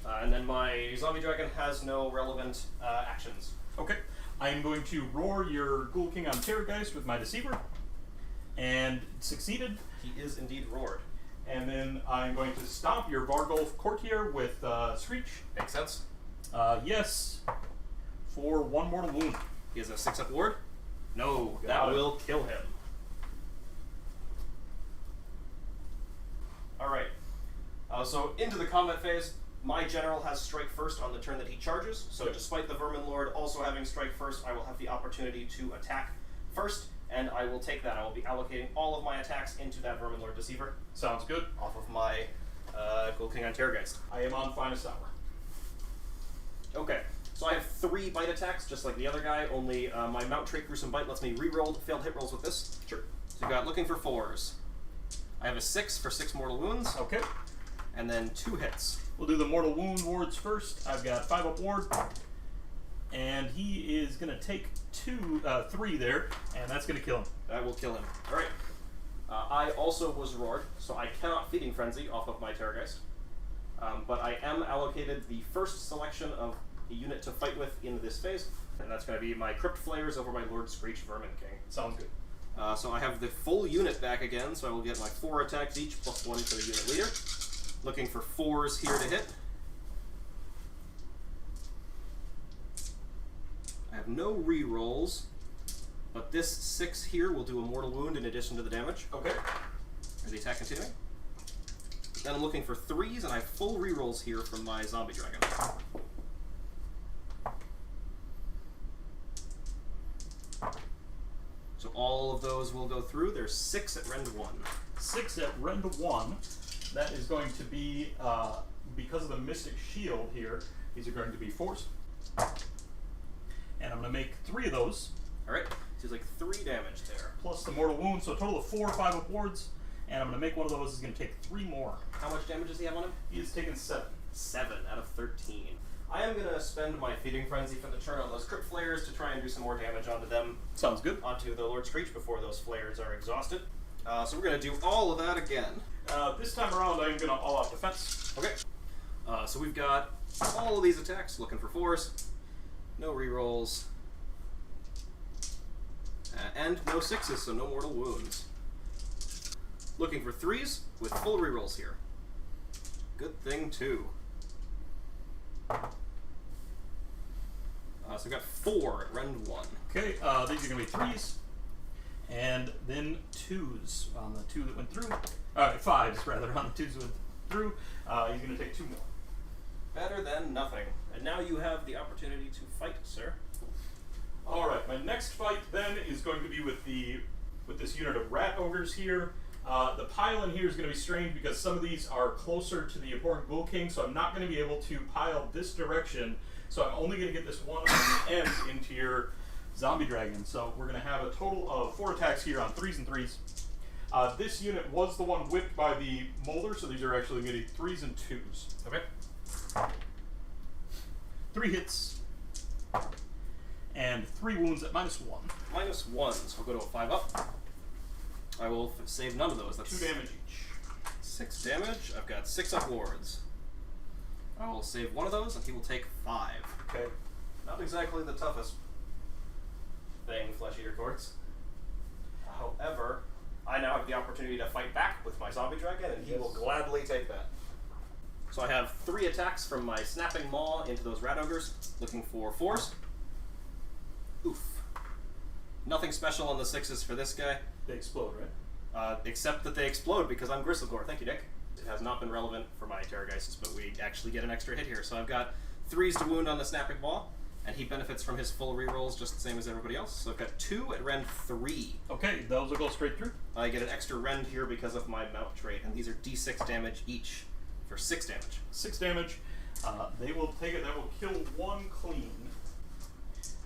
And then my Zombie Dragon has no relevant actions. Okay. I am going to roar your Ghoul King on Terrorgeist with my Deceiver. And succeeded. He is indeed roared. And then I'm going to stomp your Vargolf Courtier with Screech. Makes sense. Yes. For 1 mortal wound. He has a 6-up ward. No, Got that it. will kill him. Alright. So into the combat phase, my general has strike first on the turn that he charges. So despite the Verminlord also having strike first, I will have the opportunity to attack first, and I will take that. I will be allocating all of my attacks into that Verminlord Deceiver Sounds good. off of my Ghoul King on Terrorgeist. I am on Finest Hour. Okay, so I have 3 bite attacks, just like the other guy, only my Mount Trait Gruesome Bite lets me re-roll failed hit rolls with this. Sure. So you got looking for 4s. I have a 6 for 6 mortal wounds, Okay. and then 2 hits. We'll do the mortal wound wards first. I've got 5-up ward. And he is going to take 3 there, and that's going to kill him. That will kill him. Alright. I also was roared, so I cannot Feeding Frenzy off of my Terrorgeist. But I am allocated the first selection of a unit to fight with in this phase, and that's going to be my Crypt Flayers over my Lord Screech Vermin King. Sounds good. So I have the full unit back again, so I will get my 4 attacks each, plus 1 for the unit leader. Looking for 4s here to hit. I have no re-rolls, but this 6 here will do a mortal wound in addition to the damage. Okay. Is the attack continuing? Then I'm looking for 3s, and I have full re-rolls here from my Zombie Dragon. of those will go through. There's 6 at rend 1. 6 at rend 1. That is going to be, because of the Mystic Shield here, these are going to be 4s. And I'm going to make 3 of those. Alright, so it's like 3 damage there. Plus the Mortal Wound, so a total of 4 or 5 up wards. And I'm going to make one of those is going to take 3 more. How much damage does he have on him? He is taking 7. 7 out of 13. I am going to spend my Feeding Frenzy for the turn on those Crypt Flayers to try and do some more damage onto them. Sounds good. Onto the Lord Screech before those Flayers are exhausted. So we're going to do all of that again. This time around, I'm going to all-out defense. Okay. So we've got all of these attacks, looking for 4s. No rerolls. And no 6s, so no mortal wounds. Looking for 3s with full rerolls here. Good thing, too. So we've got 4 at rend 1. Okay, these are going to be 3s. And then 2s on the 2 that went through. 5s, rather, on the 2s that went through. He's going to take 2 more. Better than nothing. And now you have the opportunity to fight, sir. Alright, my next fight then is going to be with this unit of Rat Ogres here. The pile in here is going to be strange because some of these are closer to the Abhorrent Ghoul King, so I'm not going to be able to pile this direction. So I'm only going to get this one on the end into your Zombie Dragon. So we're going to have a total of 4 attacks here on 3s and 3s. This unit was the one whipped by the Moulder, so these are actually going to be 3s and 2s. Okay. 3 hits. And 3 wounds at -1. -1, so we'll go to a 5 up. I will save none of those. That's 2 damage each. 6 damage. I've got 6 up wards. I will save one of those, and he will take 5. Okay. Not exactly the toughest thing, Flesh Eater Courts. However, I now have the opportunity to fight back with my Zombie Dragon, and he will gladly take that. So I have 3 attacks from my Snapping Maw into those Rat Ogres, looking for 4s. Oof. Nothing special on the 6s for this guy. They explode, right? Except that they explode because I'm Gristlegore. Thank you, Nick. It has not been relevant for my Terrorgeists, but we actually get an extra hit here. So I've got 3s to wound on the Snapping Maw, and he benefits from his full rerolls just the same as everybody else. So I've got 2 at rend 3. Okay, those will go straight through. I get an extra rend here because of my mount trait, and these are d6 damage each for 6 damage. 6 damage. They will take it. That will kill 1 clean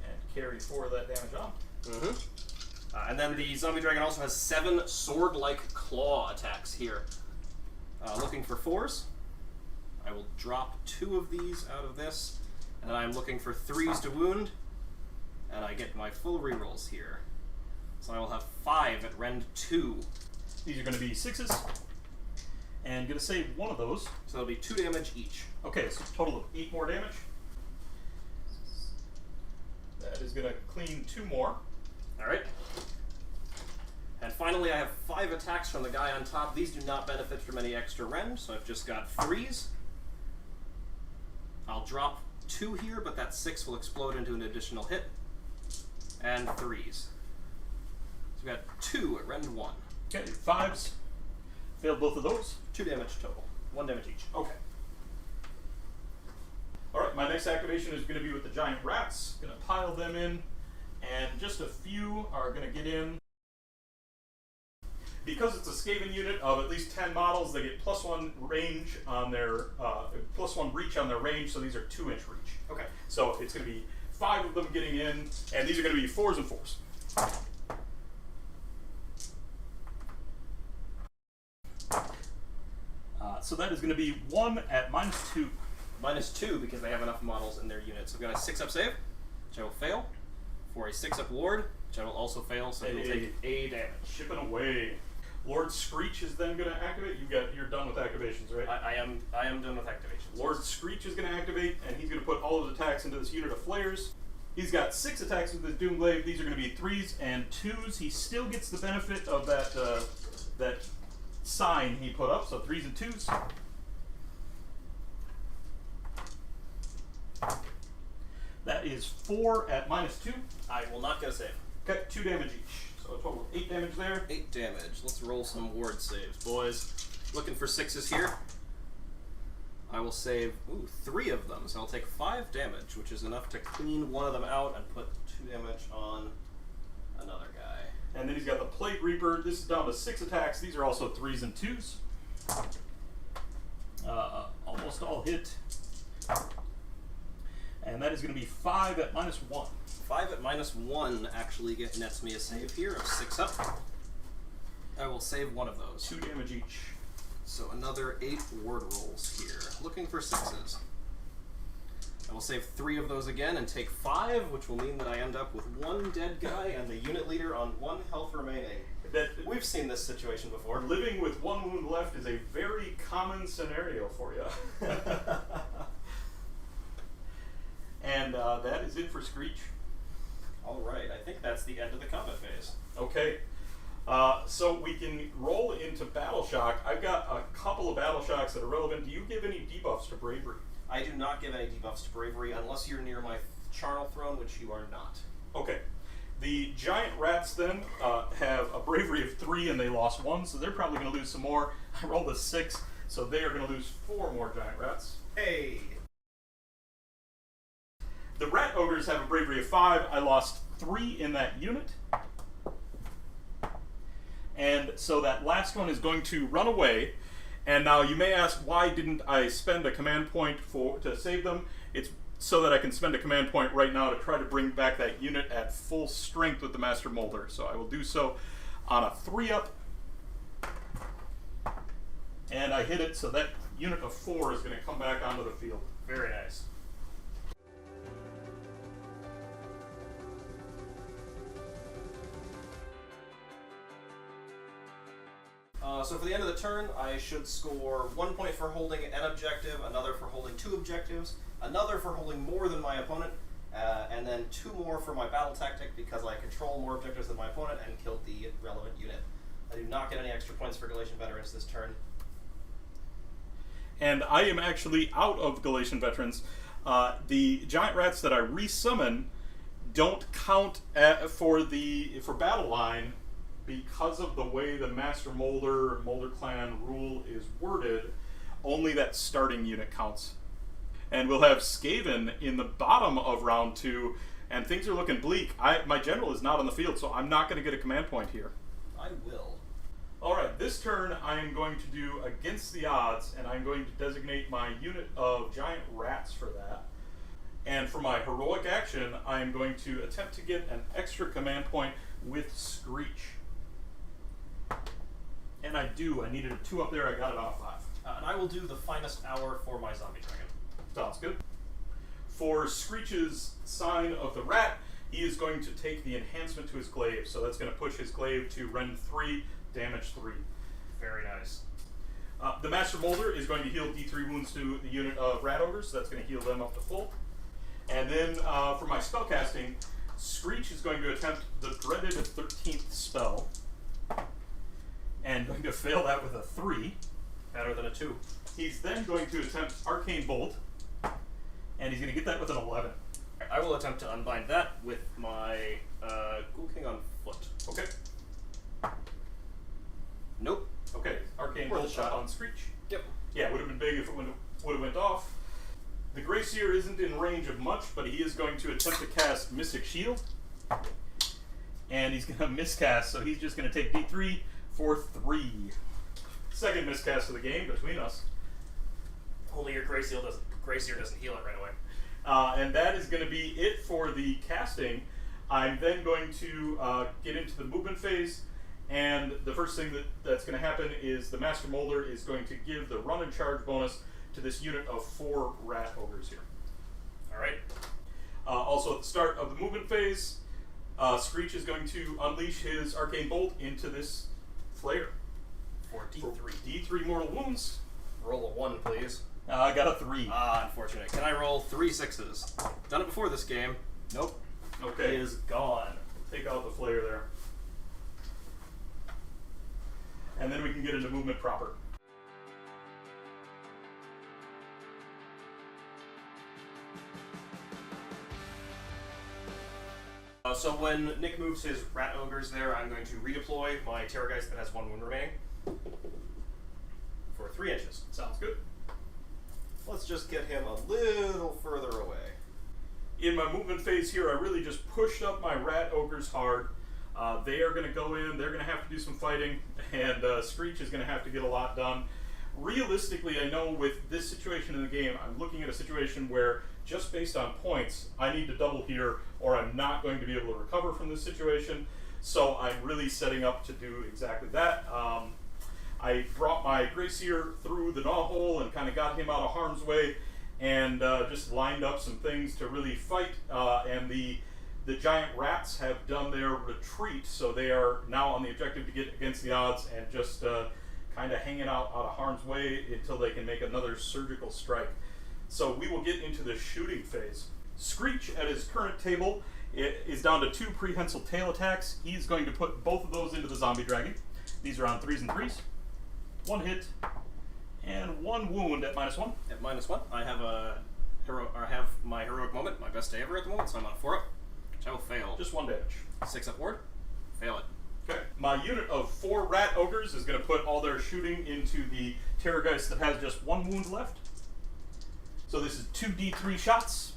and carry 4 of that damage on. Mm-hmm. And then the Zombie Dragon also has 7 sword-like claw attacks here. Looking for 4s. I will drop 2 of these out of this, and I'm looking for 3s to wound, and I get my full rerolls here. So I will have 5 at rend 2. These are going to be 6s, and going to save one of those. So that'll be 2 damage each. Okay, so a total of 8 more damage. That is going to clean 2 more. Alright. And finally, I have 5 attacks from the guy on top. These do not benefit from any extra rend, so I've just got 3s. I'll drop 2 here, but that 6 will explode into an additional hit. And 3s. So we've got 2 at rend 1. Okay, 5s. Failed both of those. 2 damage total. 1 damage each. Okay. Alright, my next activation is going to be with the giant rats. Going to pile them in, and just a few are going to get in. Because it's a Skaven unit of at least 10 models, they get +1 range on their, +1 reach on their range, so these are 2-inch reach. Okay. So it's going to be 5 of them getting in, and these are going to be 4s and 4s. So that is going to be 1 at -2. -2 because they have enough models in their unit. So I've got a 6-up save, which I will fail, for a 6-up ward, which I will also fail, so he'll take A damage. Shipping away. Lord Screech is then going to activate. You're done with activations, right? I am done with activations. Lord Screech is going to activate, and he's going to put all of his attacks into this unit of flayers. He's got 6 attacks with his Doomglaive. These are going to be 3s and 2s. He still gets the benefit of that that sign he put up, so 3s and 2s. That is 4 at -2. I will not get a save. Okay, 2 damage each. So a total of 8 damage there. 8 damage. Let's roll some ward saves, boys. Looking for 6s here. I will save 3 of them, so I'll take 5 damage, which is enough to clean one of them out and put 2 damage on another guy. And then he's got the Plague Reaper. This is down to 6 attacks. These are also 3s and 2s. Almost all hit. And that is going to be 5 at -1. 5 at -1 actually nets me a save here of 6 up. I will save one of those. 2 damage each. So another 8 ward rolls here. Looking for 6s. I will save 3 of those again and take 5, which will mean that I end up with 1 dead guy and the unit leader on 1 health remaining. We've seen this situation before. Living with 1 wound left is a very common scenario for you. And that is it for Screech. Alright, I think that's the end of the combat phase. Okay. So we can roll into Battle Shock. I've got a couple of Battle Shocks that are relevant. Do you give any debuffs to Bravery? I do not give any debuffs to Bravery unless you're near my Charnel Throne, which you are not. Okay. The Giant Rats then have a Bravery of 3 and they lost 1, so they're probably going to lose some more. I rolled a 6, so they are going to lose 4 more Giant Rats. Hey! The Rat Ogres have a Bravery of 5. I lost 3 in that unit. And so that last one is going to run away. And now you may ask, why didn't I spend a command point to save them? It's so that I can spend a command point right now to try to bring back that unit at full strength with the Master Moulder. So I will do so on a 3-up. And I hit it, so that unit of 4 is going to come back onto the field. Very nice. So for the end of the turn, I should score 1 point for holding an objective, another for holding 2 objectives, another for holding more than my opponent, and then 2 more for my battle tactic because I control more objectives than my opponent and killed the relevant unit. I do not get any extra points for Galatian Veterans this turn. And I am actually out of Galatian Veterans. The Giant Rats that I resummon don't count for battle line because of the way the Master Moulder Clan rule is worded. Only that starting unit counts. And we'll have Skaven in the bottom of round 2, and things are looking bleak. My general is not on the field, so I'm not going to get a command point here. I will. Alright, this turn I am going to do Against the Odds, and I'm going to designate my unit of Giant Rats for that. And for my heroic action, I am going to attempt to get an extra command point with Screech. And I do. I needed a 2 up there. I got it on a 5. And I will do the finest hour for my zombie dragon. Sounds good. For Screech's sign of the rat, he is going to take the enhancement to his glaive. So that's going to push his glaive to rend 3, damage 3. Very nice. The Master Moulder is going to heal D3 wounds to the unit of Rat Ogres. So that's going to heal them up to full. And then for my spellcasting, Screech is going to attempt the dreaded 13th spell. And going to fail that with a 3. Better than a 2. He's then going to attempt Arcane Bolt, and he's going to get that with an 11. I will attempt to unbind that with my Ghoul King on foot. Okay. Nope. Okay, Arcane Worth Bolt a shot. shot on Screech. Yep. Yeah, it would have been big if it would have went off. The Grey Seer isn't in range of much, but he is going to attempt to cast Mystic Shield. And he's going to miscast, so he's just going to take D3 for 3. Second miscast of the game between us. Only your Grey Seer doesn't heal it right away. And that is going to be it for the casting. I'm then going to get into the movement phase, and the first thing that's going to happen is the Master Moulder is going to give the run and charge bonus to this unit of 4 Rat Ogres here. Alright. Also at the start of the movement phase, Screech is going to unleash his Arcane Bolt into this Flayer. For D3. D3 mortal wounds. Roll a 1, please. I got a 3. Unfortunate. Can I roll 3 6s? Done it before this game. Nope. Okay. He is gone. Take out the Flayer there. And then we can get into movement proper. So when Nick moves his Rat Ogres there, I'm going to redeploy my Terrorgeist that has 1 wound remaining for 3 inches. Sounds good. Let's just get him a little further away. In my movement phase here, I really just pushed up my Rat Ogres hard. They are going to go in, they're going to have to do some fighting, and Screech is going to have to get a lot done. Realistically, I know with this situation in the game, I'm looking at a situation where just based on points, I need to double here or I'm not going to be able to recover from this situation. So I'm really setting up to do exactly that. I brought my Gracier through the gnaw hole and kind of got him out of harm's way, and just lined up some things to really fight. And the giant rats have done their retreat, so they are now on the objective to get against the odds and just kind of hanging out of harm's way until they can make another surgical strike. So we will get into the shooting phase. Screech at his current table is down to 2 prehensile tail attacks. He's going to put both of those into the zombie dragon. These are on 3s and 3s. 1 hit and 1 wound at -1. At -1, I have I have my heroic moment, my best day ever at the moment, so I'm on a 4-up, which I will fail. Just 1 damage. 6-up ward, fail it. Okay. My unit of 4 rat ogres is going to put all their shooting into the Terrorgeist that has just 1 wound left. So this is 2d3 shots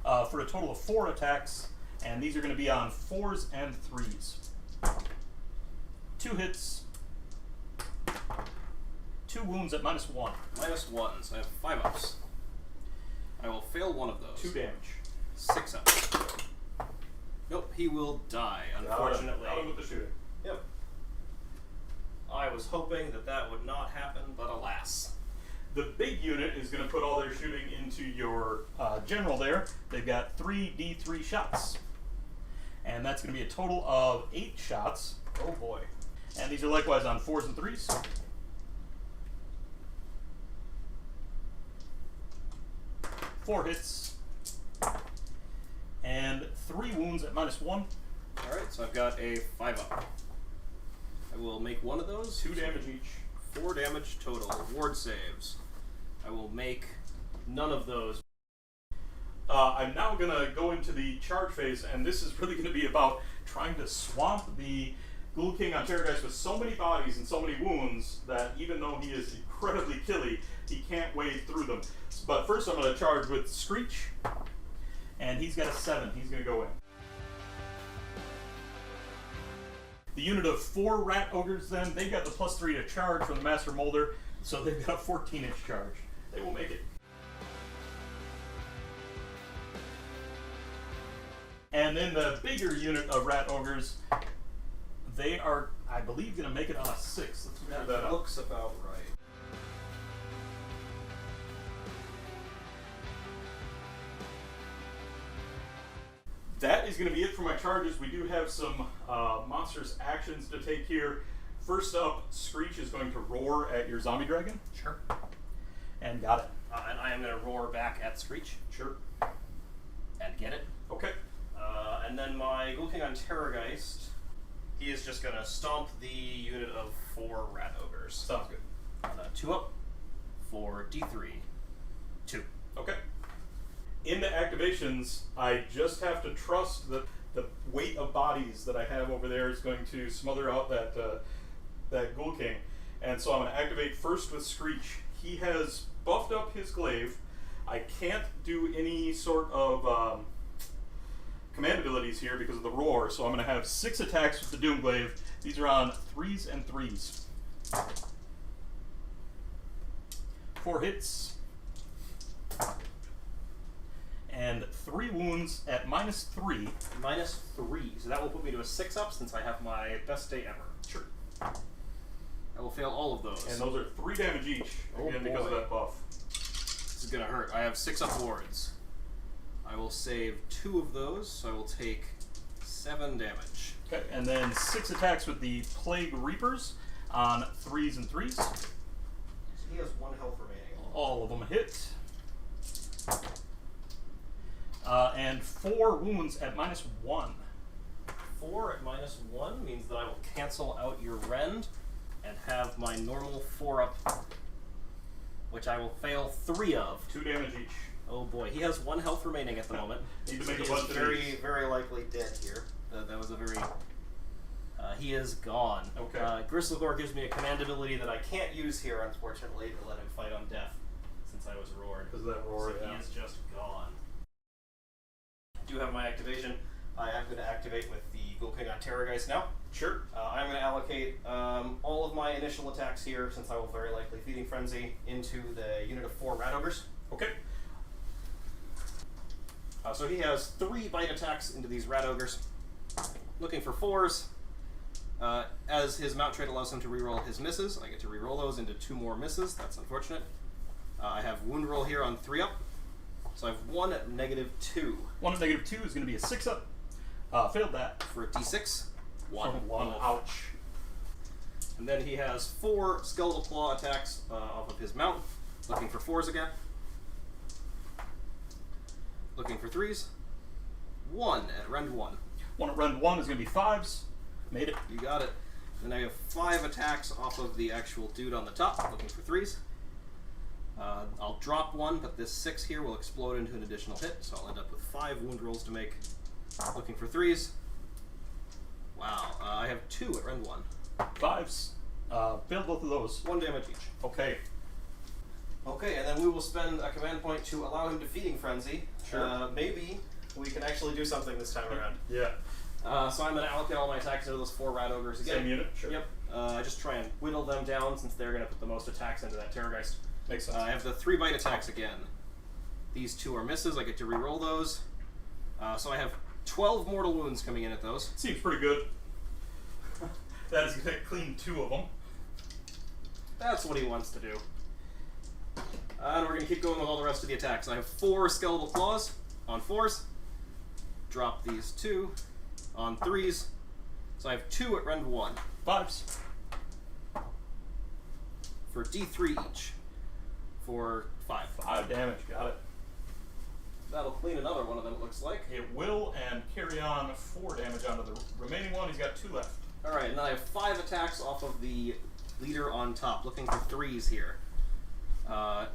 for a total of 4 attacks, and these are going to be on 4s and 3s. 2 hits, 2 wounds at -1. -1, so I have 5-ups. I will fail one of those. 2 damage. 6-ups. Nope, he will die, unfortunately. Got him with the shooting. Yep. I was hoping that that would not happen, but alas. The big unit is going to put all their shooting into your general there. They've got 3d3 shots. And that's going to be a total of 8 shots. Oh boy. And these are likewise on 4s and 3s. Four hits. And 3 wounds at -1. Alright, so I've got a 5-up. I will make one of those. 2 damage each. 4 damage total. Ward saves. I will make none of those. I'm now going to go into the charge phase, and this is really going to be about trying to swamp the Ghoul King on Terrorgeist with so many bodies and so many wounds that even though he is incredibly killy, he can't wade through them. But first I'm going to charge with Screech, and he's got a 7. He's going to go in. The unit of 4 rat ogres then, they've got the +3 to charge from the Master Moulder, so they've got a 14-inch charge. They will make it. And then the bigger unit of rat ogres, they are, I believe, going to make it on a 6. Let's measure that up. Looks about right. That is going to be it for my charges. We do have some monstrous actions to take here. First up, Screech is going to roar at your zombie dragon. Sure. And got it. And I am going to roar back at Screech. Sure. And get it. Okay. And then my Ghoul King on Terrorgeist, he is just going to stomp the unit of 4 rat ogres. Sounds good. 2-up for D3. 2. Okay. In the activations, I just have to trust that the weight of bodies that I have over there is going to smother out that Ghoul King. And so I'm going to activate first with Screech. He has buffed up his glaive. I can't do any sort of command abilities here because of the roar, so I'm going to have 6 attacks with the Doom Glaive. These are on 3s and 3s. 4 hits. And 3 wounds at -3. -3, so that will put me to a 6-up since I have my best day ever. Sure. I will fail all of those. And those are 3 damage each, again, because of that buff. This is going to hurt. I have 6-up wards. I will save 2 of those, so I will take 7 damage. Okay, and then 6 attacks with the Plague Reapers on 3s and 3s. So he has 1 health remaining. All of them hit. And 4 wounds at -1. 4 at -1 means that I will cancel out your rend and have my normal 4-up, which I will fail 3 of. 2 damage each. Oh boy, he has 1 health remaining at the moment. Need to So make he a bunch is of very, these. very likely dead here. That was a very... he is gone. Okay. Gristlegore gives me a command ability that I can't use here, unfortunately, to let him fight on death, since I was roared. Because of that roar, So yeah. he is just gone. I do have my activation. I am going to activate with the Ghoul King on Terrorgeist now. Sure. I'm going to allocate all of my initial attacks here, since I will very likely Feeding Frenzy, into the unit of 4 Rat Ogres. Okay. So he has 3 bite attacks into these Rat Ogres. Looking for 4s. As his mount trait allows him to reroll his misses, I get to reroll those into 2 more misses. That's unfortunate. I have wound roll here on 3 up. So I have 1 at -2. 1 at -2 is going to be a 6 up. Failed that. For a d6. 1. 1. Ouch. And then he has 4 Skeletal Claw attacks off of his mount. Looking for 4s again. Looking for 3s. 1 at rend 1. 1 at rend 1 is going to be 5s. Made it. You got it. Then I have 5 attacks off of the actual dude on the top. Looking for 3s. I'll drop 1, but this 6 here will explode into an additional hit, so I'll end up with 5 wound rolls to make. Looking for 3s. Wow, I have 2 at rend 1. 5s. Failed both of those. 1 damage each. Okay. Okay, and then we will spend a command point to allow him to Feeding Frenzy. Sure. Maybe we can actually do something this time around. Yeah. So I'm going to allocate all my attacks into those 4 Rat Ogres again. Same unit? Sure. Yep. I just try and whittle them down since they're going to put the most attacks into that Terrorgeist. Makes sense. I have the 3 bite attacks again. These 2 are misses. I get to reroll those. So I have 12 mortal wounds coming in at those. Seems pretty good. That is going to clean 2 of them. That's what he wants to do. And we're going to keep going with all the rest of the attacks. I have 4 Skeletal Claws on 4s. Drop these 2 on 3s. So I have 2 at rend 1. 5s. For d3 each. For 5. 5 damage. Got it. That'll clean another one of them, it looks like. It will, and carry on 4 damage onto the remaining one. He's got 2 left. Alright, and then I have 5 attacks off of the leader on top. Looking for 3s here. I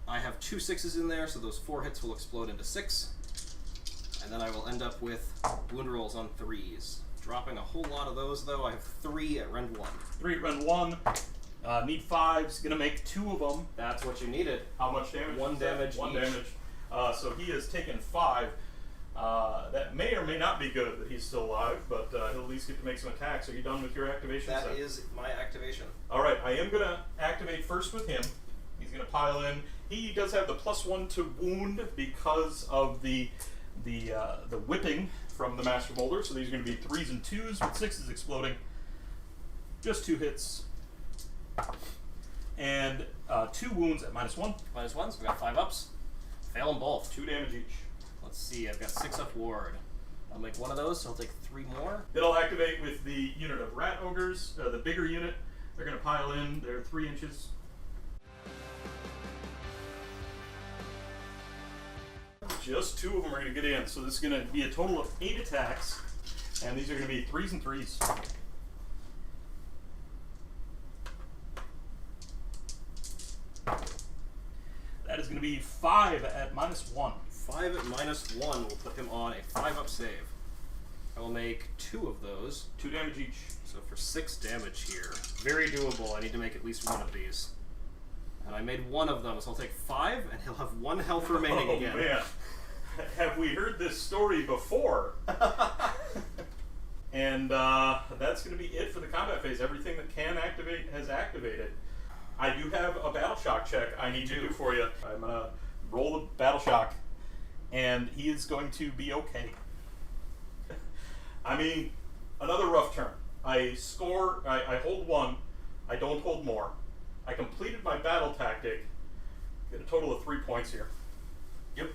have 2 6s in there, so those 4 hits will explode into 6. And then I will end up with wound rolls on 3s. Dropping a whole lot of those, though. I have 3 at rend 1. 3 at rend 1. Need 5s. Gonna make 2 of them. That's what you needed. How much damage? 1 damage 1 each. damage. So he has taken 5. That may or may not be good that he's still alive, but he'll at least get to make some attacks. Are you done with your activation? That is my activation. Alright, I am going to activate first with him. He's going to pile in. He does have the +1 to wound because of the whipping from the Master Moulder. So these are going to be 3s and 2s with 6s exploding. Just 2 hits. And 2 wounds at -1. -1, so we got 5 ups. Fail them both. 2 damage each. Let's see, I've got 6 up ward. I'll make 1 of those, so I'll take 3 more. It'll activate with the unit of Rat Ogres, the bigger unit. They're going to pile in. They're 3 inches. Just 2 of them are going to get in, so this is going to be a total of 8 attacks, and these are going to be 3s and 3s. That is going to be 5 at -1. 5 at -1 will put him on a 5 up save. I will make 2 of those. 2 damage each. So for 6 damage here. Very doable. I need to make at least 1 of these. And I made 1 of them, so I'll take 5, and he'll have 1 health remaining again. Oh man, have we heard this story before? And that's going to be it for the combat phase. Everything that can activate has activated. I do have a battle shock check I need to do for you. I'm going to roll the battle shock, and he is going to be okay. I mean, another rough turn. I hold 1, I don't hold more. I completed my battle tactic, get a total of 3 points here. Yep.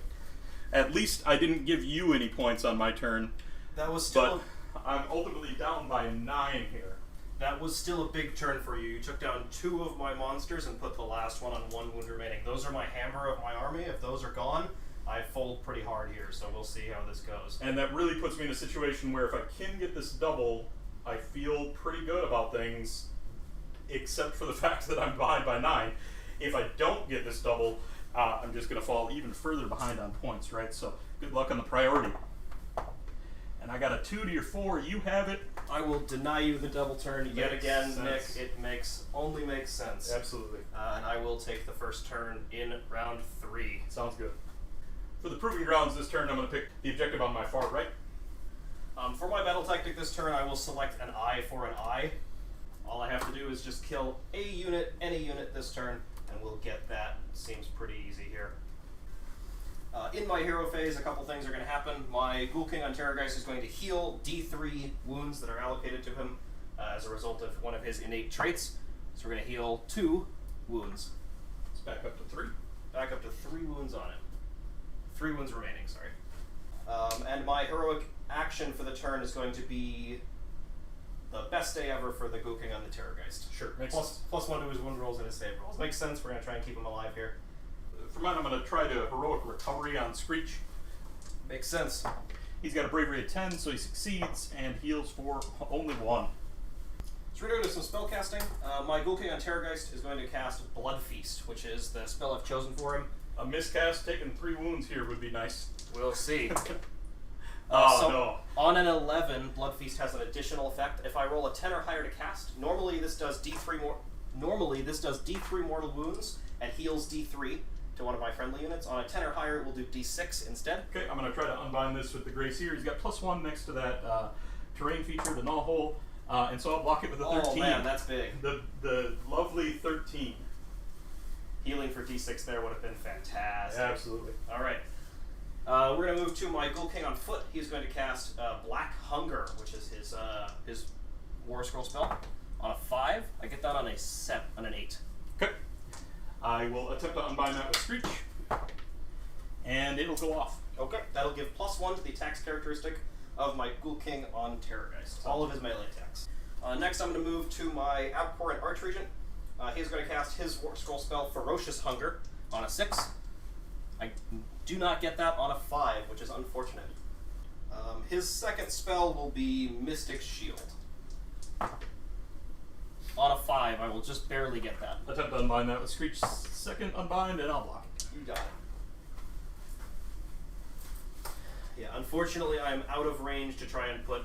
At least I didn't give you any points on my turn. That was still... But I'm ultimately down by 9 here. That was still a big turn for you. You took down 2 of my monsters and put the last one on 1 wound remaining. Those are my hammer of my army. If those are gone, I fold pretty hard here, so we'll see how this goes. And that really puts me in a situation where if I can get this double, I feel pretty good about things, except for the fact that I'm behind by 9. If I don't get this double, I'm just going to fall even further behind on points, right? So good luck on the priority. And I got a 2 to your 4. You have it. I will deny you the double turn yet again, sense. Nick. It only makes sense. Absolutely. And I will take the first turn in round 3. Sounds good. For the proving grounds this turn, I'm going to pick the objective on my far right. For my battle tactic this turn, I will select an eye for an eye. All I have to do is just kill a unit, any unit this turn, and we'll get that. Seems pretty easy here. In my hero phase, a couple things are going to happen. My Ghoul King on Terrorgeist is going to heal D3 wounds that are allocated to him as a result of one of his innate traits. So we're going to heal 2 wounds. It's back up to 3. Back up to 3 wounds on it. 3 wounds remaining, sorry. And my heroic action for the turn is going to be the best day ever for the Ghoul King on the Terrorgeist. Sure, makes sense. Plus 1 to his wound rolls and his save rolls. Makes sense, we're going to try and keep him alive here. For mine, I'm going to try to heroic recovery on Screech. Makes sense. He's got a bravery of 10, so he succeeds and heals for only 1. So we're going to do some spell casting. My Ghoul King on Terrorgeist is going to cast Blood Feast, which is the spell I've chosen for him. A miscast taking 3 wounds here would be nice. We'll see. No. On an 11, Blood Feast has an additional effect. If I roll a 10 or higher to cast, normally this does D3 mortal wounds and heals D3 to one of my friendly units. On a 10 or higher, it will do D6 instead. Okay, I'm going to try to unbind this with the Grace here. He's got +1 next to that terrain feature, the Gnaw Hole, and so I'll block it with a 13. Oh man, that's big. The lovely 13. Healing for D6 there would have been fantastic. Absolutely. All right. We're going to move to my Ghoul King on foot. He's going to cast Black Hunger, which is his War Scroll spell. On a 5, I get that on an 8. Okay. I will attempt to unbind that with Screech, and it'll go off. Okay. That'll give +1 to the attacks characteristic of my Ghoul King on Terrorgeist. All of his melee attacks. Next, I'm going to move to my Abhorrent Archregent. He's going to cast his War Scroll spell, Ferocious Hunger, on a 6. I do not get that on a 5, which is unfortunate. His second spell will be Mystic Shield. On a 5, I will just barely get that. Attempt to unbind that with Screech. Second unbind, and I'll block it. You got it. Yeah, unfortunately, I'm out of range to try to put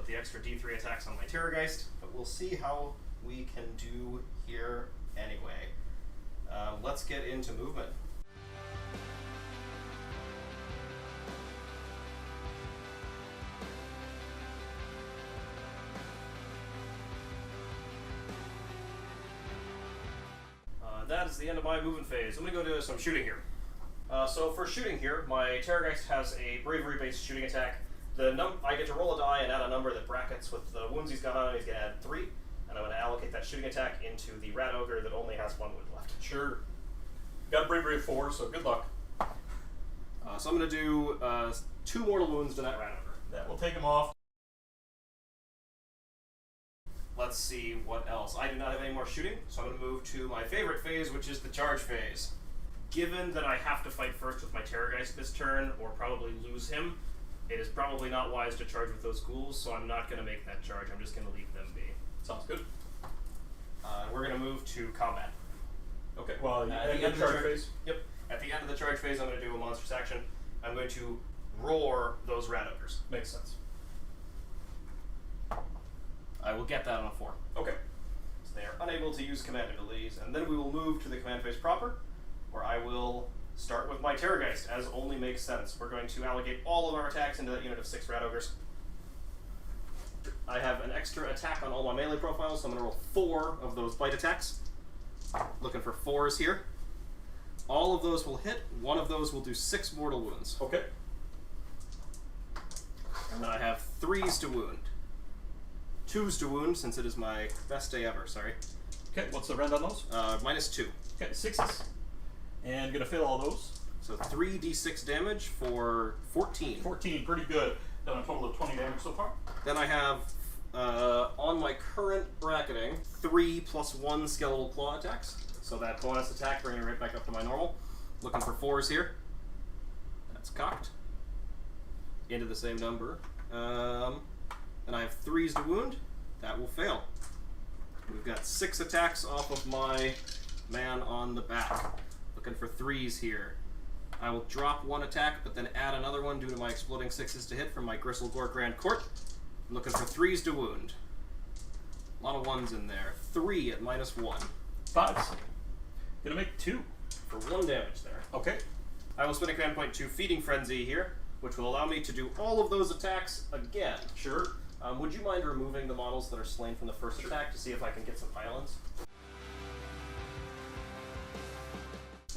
the extra D3 attacks on my Terrorgeist, but we'll see how we can do here anyway. Let's get into movement. That is the end of my movement phase. I'm going to go to some shooting here. So for shooting here, my Terrorgeist has a bravery-based shooting attack. I get to roll a die and add a number that brackets with the wounds he's got on it. He's going to add 3, and I'm going to allocate that shooting attack into the Rat Ogre that only has 1 wound left. Sure. Got a bravery of 4, so good luck. So I'm going to do 2 mortal wounds to that Rat Ogre. That will take him off. Let's see what else. I do not have any more shooting, so I'm going to move to my favorite phase, which is the charge phase. Given that I have to fight first with my Terrorgeist this turn, or probably lose him, it is probably not wise to charge with those ghouls, so I'm not going to make that charge. I'm just going to leave them be. Sounds good. We're going to move to combat. Okay, well, At the end of the charge phase? Yep. At the end of the charge phase, I'm going to do a monstrous action. I'm going to roar those Rat Ogres. Makes sense. I will get that on a 4. Okay. So they are unable to use command abilities, and then we will move to the command phase proper, where I will start with my Terrorgeist, as only makes sense. We're going to allocate all of our attacks into that unit of 6 Rat Ogres. I have an extra attack on all my melee profiles, so I'm going to roll 4 of those bite attacks. Looking for 4s here. All of those will hit. 1 of those will do 6 mortal wounds. Okay. And then I have 3s to wound. 2s to wound, since it is my best day ever, sorry. Okay, what's the rend on those? -2. Okay, 6s. And gonna fail all those. So 3d6 damage for 14. 14, pretty good. Done a total of 20 damage so far. Then I have, on my current bracketing, 3 + 1 skeletal claw attacks. So that bonus attack, bringing it right back up to my normal. Looking for 4s here. That's cocked. Into the same number. Then I have 3s to wound. That will fail. We've got 6 attacks off of my man on the back. Looking for 3s here. I will drop 1 attack, but then add another one due to my exploding 6s to hit from my Gristlegore Grand Court. I'm looking for 3s to wound. A lot of 1s in there. 3 at -1. 5s. Gonna make 2. For 1 damage there. Okay. I will spend a command point to Feeding Frenzy here, which will allow me to do all of those attacks again. Sure. Would you mind removing the models that are slain from the first attack to see if I can get some islands?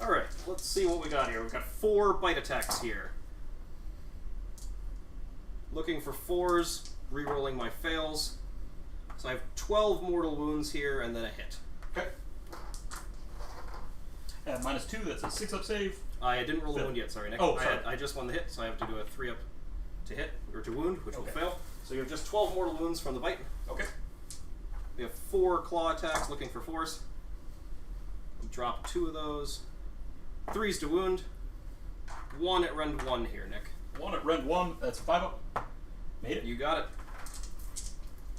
Alright, let's see what we got here. We've got 4 bite attacks here. Looking for 4s, re-rolling my fails. So I have 12 mortal wounds here and then a hit. Okay. At -2, that's a 6-up save. I didn't roll a wound yet, sorry, Nick. Oh, sorry. I just won the hit, so I have to do a 3-up to hit, or to wound, which will fail. So you have just 12 mortal wounds from the bite. Okay. We have 4 claw attacks looking for 4s. We'll drop 2 of those. 3s to wound. 1 at rend 1 here, Nick. 1 at rend 1, that's a 5-up. Made it. You got it.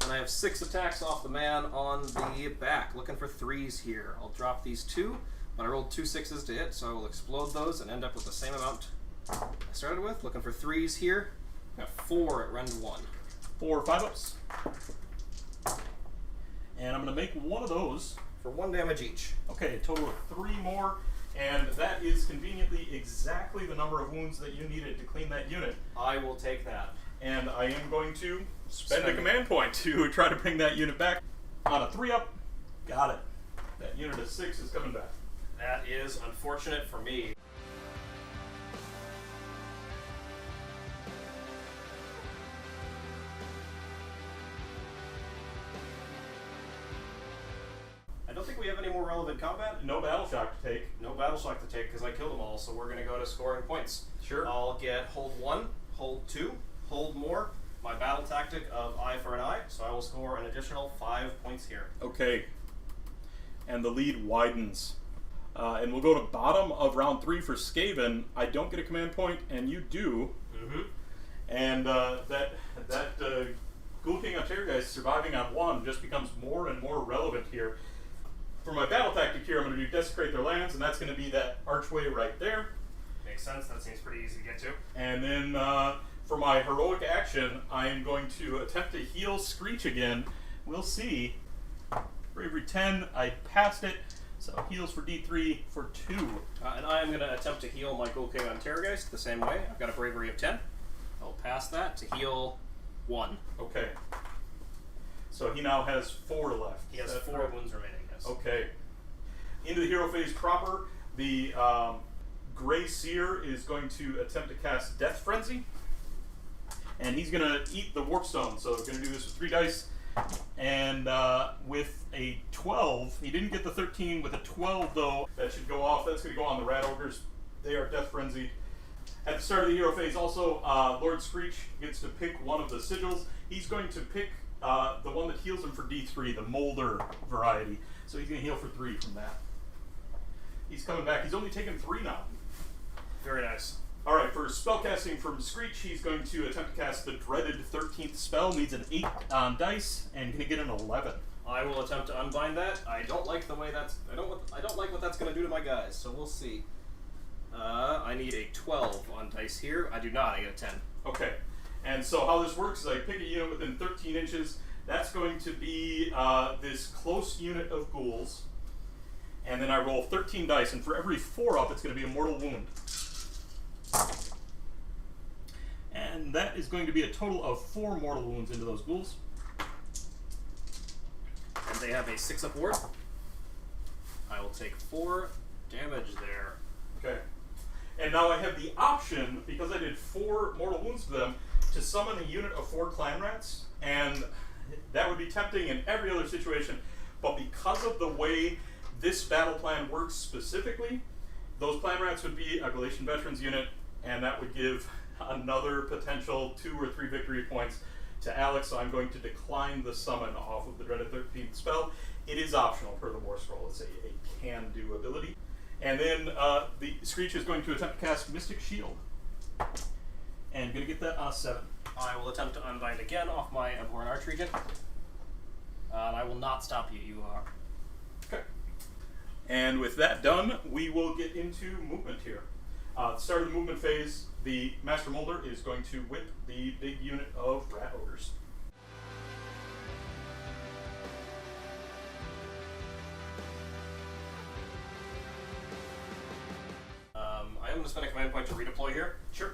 And I have 6 attacks off the man on the back, looking for 3s here. I'll drop these 2, but I rolled 2 6s to hit, so I will explode those and end up with the same amount I started with. Looking for 3s here. Got 4 at rend 1. 4 5-ups. And I'm going to make one of those. For 1 damage each. Okay, a total of 3 more. And that is conveniently exactly the number of wounds that you needed to clean that unit. I will take that. And I am going to spend a command point to try to bring that unit back. On a 3-up, got it. That unit of 6 is coming back. That is unfortunate for me. I don't think we have any more relevant combat. No battle shock to take. No battle shock to take because I killed them all, so we're going to go to scoring points. Sure. I'll get hold 1, hold 2, hold more. My battle tactic of eye for an eye, so I will score an additional 5 points here. Okay. And the lead widens. And we'll go to bottom of round 3 for Skaven. I don't get a command point, and you do. Mm-hmm. And that Ghoul King Ontariogeist surviving on 1 just becomes more and more relevant here. For my battle tactic here, I'm going to do Desecrate Their Lands, and that's going to be that archway right there. Makes sense. That seems pretty easy to get to. And then for my heroic action, I am going to attempt to heal Screech again. We'll see. Bravery 10, I passed it. So heals for D3 for 2. And I am going to attempt to heal my Ghoul King Ontariogeist the same way. I've got a bravery of 10. I'll pass that to heal 1. Okay. So he now has 4 left. He has 4 wounds remaining, yes. Okay. Into the hero phase proper, the Grey Seer is going to attempt to cast Death Frenzy. And he's going to eat the Warp Stone. So we're going to do this with 3 dice. And with a 12, he didn't get the 13. With a 12, though, that should go off. That's going to go on the Rat Ogres. They are Death Frenzied. At the start of the hero phase, also, Lord Screech gets to pick one of the sigils. He's going to pick the one that heals him for D3, the Moulder variety. So he's going to heal for 3 from that. He's coming back. He's only taken 3 now. Very nice. Alright, for spellcasting from Screech, he's going to attempt to cast the dreaded 13th spell. Needs an 8 on dice, and going to get an 11. I will attempt to unbind that. I don't like the way that's... I don't like what that's going to do to my guys, so we'll see. I need a 12 on dice here. I do not. I get a 10. Okay. And so how this works is I pick a unit within 13 inches. That's going to be this close unit of ghouls. And then I roll 13 dice, and for every 4 up, it's going to be a mortal wound. And that is going to be a total of 4 mortal wounds into those ghouls. And they have a 6-up ward. I will take 4 damage there. Okay. And now I have the option, because I did 4 mortal wounds to them, to summon a unit of 4 clan rats. And that would be tempting in every other situation. But because of the way this battle plan works specifically, those clan rats would be a Galatian Veterans unit, and that would give another potential 2 or 3 victory points to Alex, so I'm going to decline the summon off of the dreaded 13th spell. It is optional per the War Scroll. It's a can-do ability. And then the Screech is going to attempt to cast Mystic Shield. And going to get that on a 7. I will attempt to unbind again off my Abhorrent Arch Regent. And I will not stop you. You are. Okay. And with that done, we will get into movement here. At the start of the movement phase, the Master Moulder is going to whip the big unit of Rat Ogres. I am going to spend a command point to redeploy here? Sure.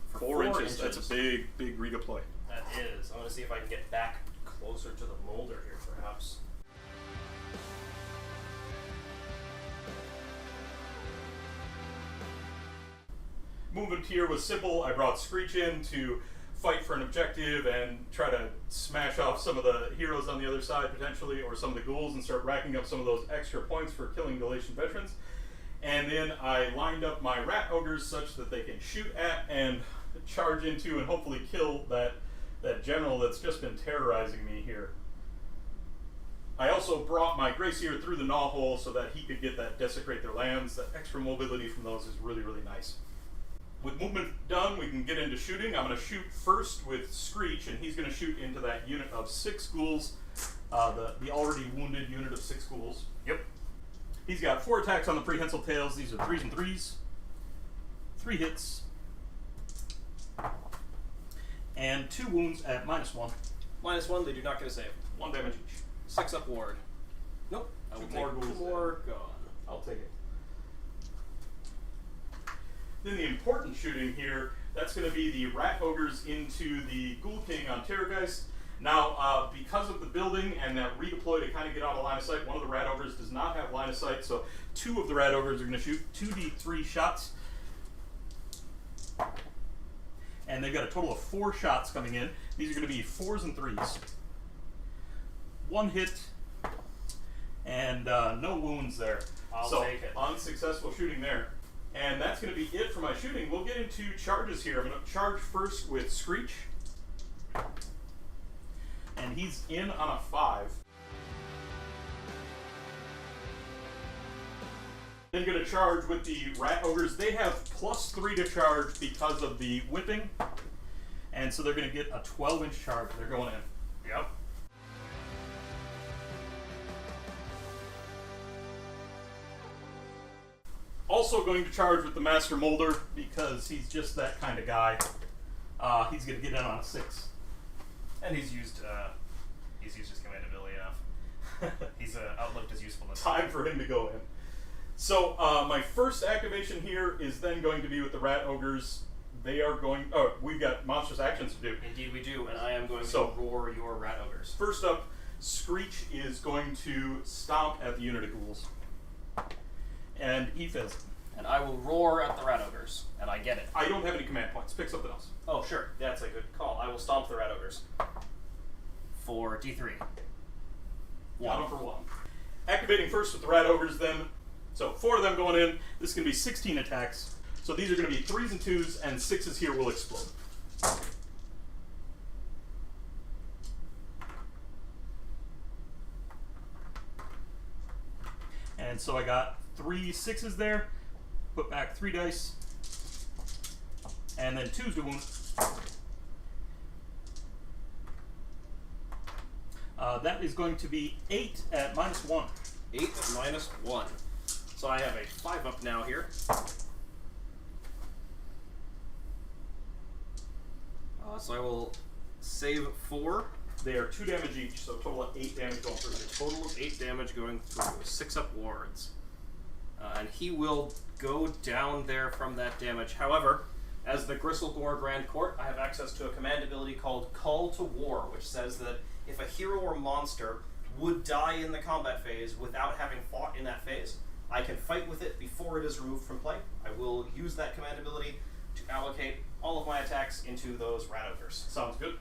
For 4 inches. That's a big, big redeploy. That is. I want to see if I can get back closer to the Moulder here, perhaps. Movement here was simple. I brought Screech in to fight for an objective and try to smash off some of the heroes on the other side potentially, or some of the ghouls, and start racking up some of those extra points for killing Galatian veterans. And then I lined up my rat ogres such that they can shoot at and charge into and hopefully kill that general that's just been terrorizing me here. I also brought my Gracier through the gnaw hole so that he could get that desecrate their lands. That extra mobility from those is really, really nice. With movement done, we can get into shooting. I'm going to shoot first with Screech, and he's going to shoot into that unit of 6 ghouls, the already wounded unit of 6 ghouls. Yep. He's got 4 attacks on the prehensile tails. These are 3s and 3s. 3 hits. And 2 wounds at -1. -1, they do not get a save. 1 damage each. 6 up ward. Nope. I will Two more take ghouls 2 more gone. I'll take it. Then the important shooting here, that's going to be the rat ogres into the Ghoul King on Terrorgeist. Now, because of the building and that redeploy to kind of get out of line of sight, one of the rat ogres does not have line of sight, so 2 of the rat ogres are going to shoot 2d3 shots. And they've got a total of 4 shots coming in. These are going to be 4s and 3s. 1 hit, and no wounds there. I'll so take it. Unsuccessful shooting there. And that's going to be it for my shooting. We'll get into charges here. I'm going to charge first with Screech. And he's in on a 5. Then going to charge with the rat ogres. They have +3 to charge because of the whipping. And so they're going to get a 12-inch charge. They're going in. Yep. Also going to charge with the Master Moulder because he's just that kind of guy. He's going to get in on a 6. And he's used his command ability enough. He's outlived his usefulness. Time for him to go in. So my first activation here is then going to be with the Rat Ogres. They are going... Oh, we've got monstrous actions to do. Indeed we do, and I am going to roar your rat ogres. First up, Screech is going to stomp at the unit of ghouls. And he fails it. And I will roar at the rat ogres, and I get it. I don't have any command points. Pick something else. Oh, sure. That's a good call. I will stomp the rat ogres. For D3. Got him for 1. Activating first with the Rat Ogres then. So 4 of them going in. This is going to be 16 attacks. So these are going to be 3s and 2s, and 6s here will explode. And so I got 3 6s there. Put back 3 dice. And then 2s to wound. That is going to be 8 at -1. 8 at -1. So I have a 5 up now here. So I will save 4. They are 2 damage each, so total of 8 damage going through. Total of 8 damage going through. 6 up wards. And he will go down there from that damage. However, as the Gristlegore Grand Court, I have access to a command ability called Call to War, which says that if a hero or monster would die in the combat phase without having fought in that phase, I can fight with it before it is removed from play. I will use that command ability to allocate all of my attacks into those rat ogres. Sounds good.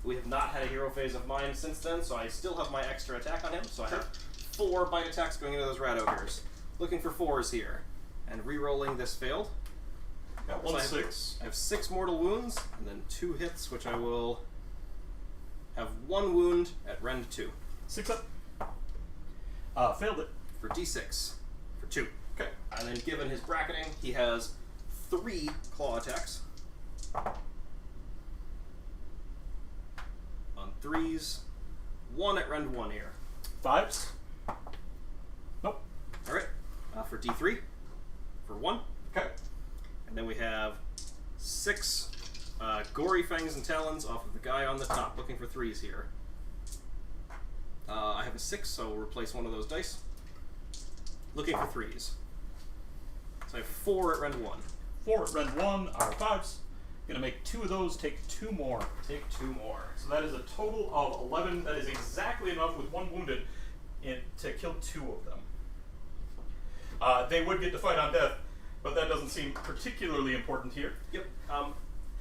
We have not had a hero phase of mine since then, so I still have my extra attack on him. So I have 4 bite attacks going into those rat ogres. Looking for 4s here. And re-rolling this failed. Got 1 6. I have 6 mortal wounds, and then 2 hits, which I will have 1 wound at rend 2. 6 up. Failed it. For d6. For 2. Okay. And then given his bracketing, he has 3 claw attacks. On 3s. 1 at rend 1 here. 5s. Nope. Alright. For d3. For 1. Okay. And then we have 6 gory fangs and talons off of the guy on the top, looking for 3s here. I have a 6, so we'll replace one of those dice. Looking for 3s. 4 at rend 1. 4 at rend 1 are 5s. Gonna make 2 of those, take 2 more. Take 2 more. So that is a total of 11. That is exactly enough with 1 wounded to kill 2 of them. They would get to fight on death, but that doesn't seem particularly important here. Yep.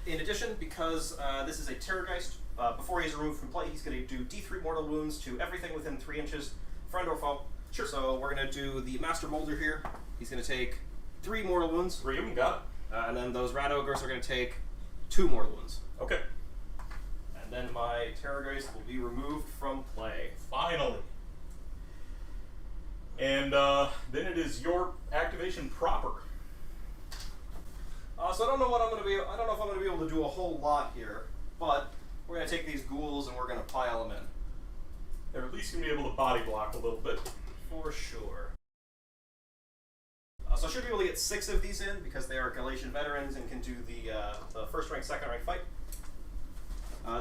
In addition, because this is a Terrorgeist, before he's removed from play, he's going to do D3 mortal wounds to everything within 3 inches, friend or foe. Sure. So we're going to do the Master Moulder here. He's going to take 3 mortal wounds. 3 of them, got it. And then those Rat Ogres are going to take 2 mortal wounds. Okay. And then my Terrorgeist will be removed from play. Finally. And then it is your activation proper. So I don't know what I'm going to be. I don't know if I'm going to be able to do a whole lot here, but we're going to take these ghouls and we're going to pile them in. They're at least going to be able to body block a little bit. For sure. So I should be able to get 6 of these in because they are Galatian veterans and can do the first rank, second rank fight.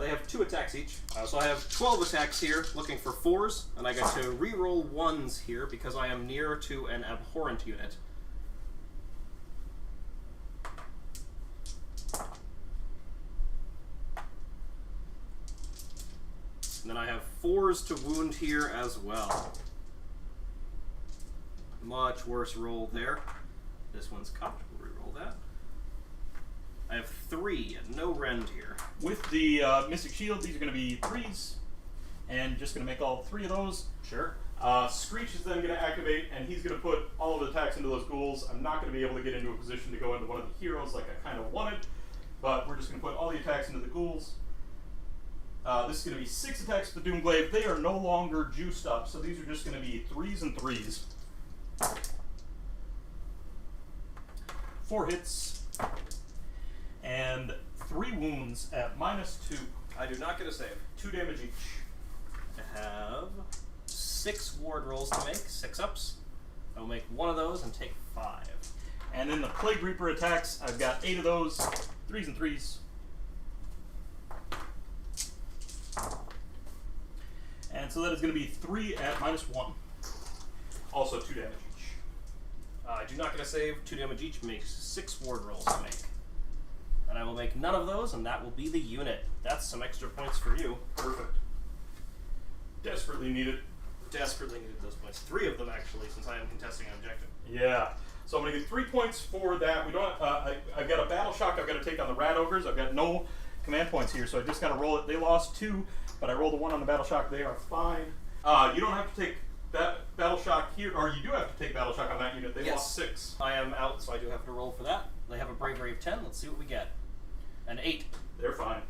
They have 2 attacks each. So I have 12 attacks here, looking for 4s, and I get to reroll 1s here because I am near to an abhorrent unit. And then I have 4s to wound here as well. Much worse roll there. This one's cocked. We'll reroll that. I have 3 and no rend here. With the Mystic Shield, these are going to be 3s, and just going to make all 3 of those. Sure. Screech is then going to activate, and he's going to put all of the attacks into those ghouls. I'm not going to be able to get into a position to go into one of the heroes like I kind of wanted, but we're just going to put all the attacks into the ghouls. This is going to be 6 attacks with the Doomglaive. They are no longer juiced up, so these are just going to be 3s and 3s. 4 hits, and 3 wounds at -2. I do not get a save. 2 damage each. I have 6 ward rolls to make, 6 ups. I will make 1 of those and take 5. And then the Plague Reaper attacks, I've got 8 of those, 3s and 3s. And so that is going to be 3 at -1. Also 2 damage each. I do not get a save. 2 damage each makes 6 ward rolls to make. And I will make none of those, and that will be the unit. That's some extra points for you. Perfect. Desperately needed. Desperately needed those points. 3 of them, actually, since I am contesting an objective. Yeah. So I'm going to get 3 points for that. We don't. I've got a battle shock I've got to take on the Rat Ogres. I've got no command points here, so I just got to roll it. They lost 2, but I rolled a 1 on the battle shock. They are fine. You don't have to take that battle shock here, or you do have to take battle shock on that unit. They lost 6. I am out, so I do have to roll for that. They have a bravery of 10. Let's see what we get. An 8. They're fine.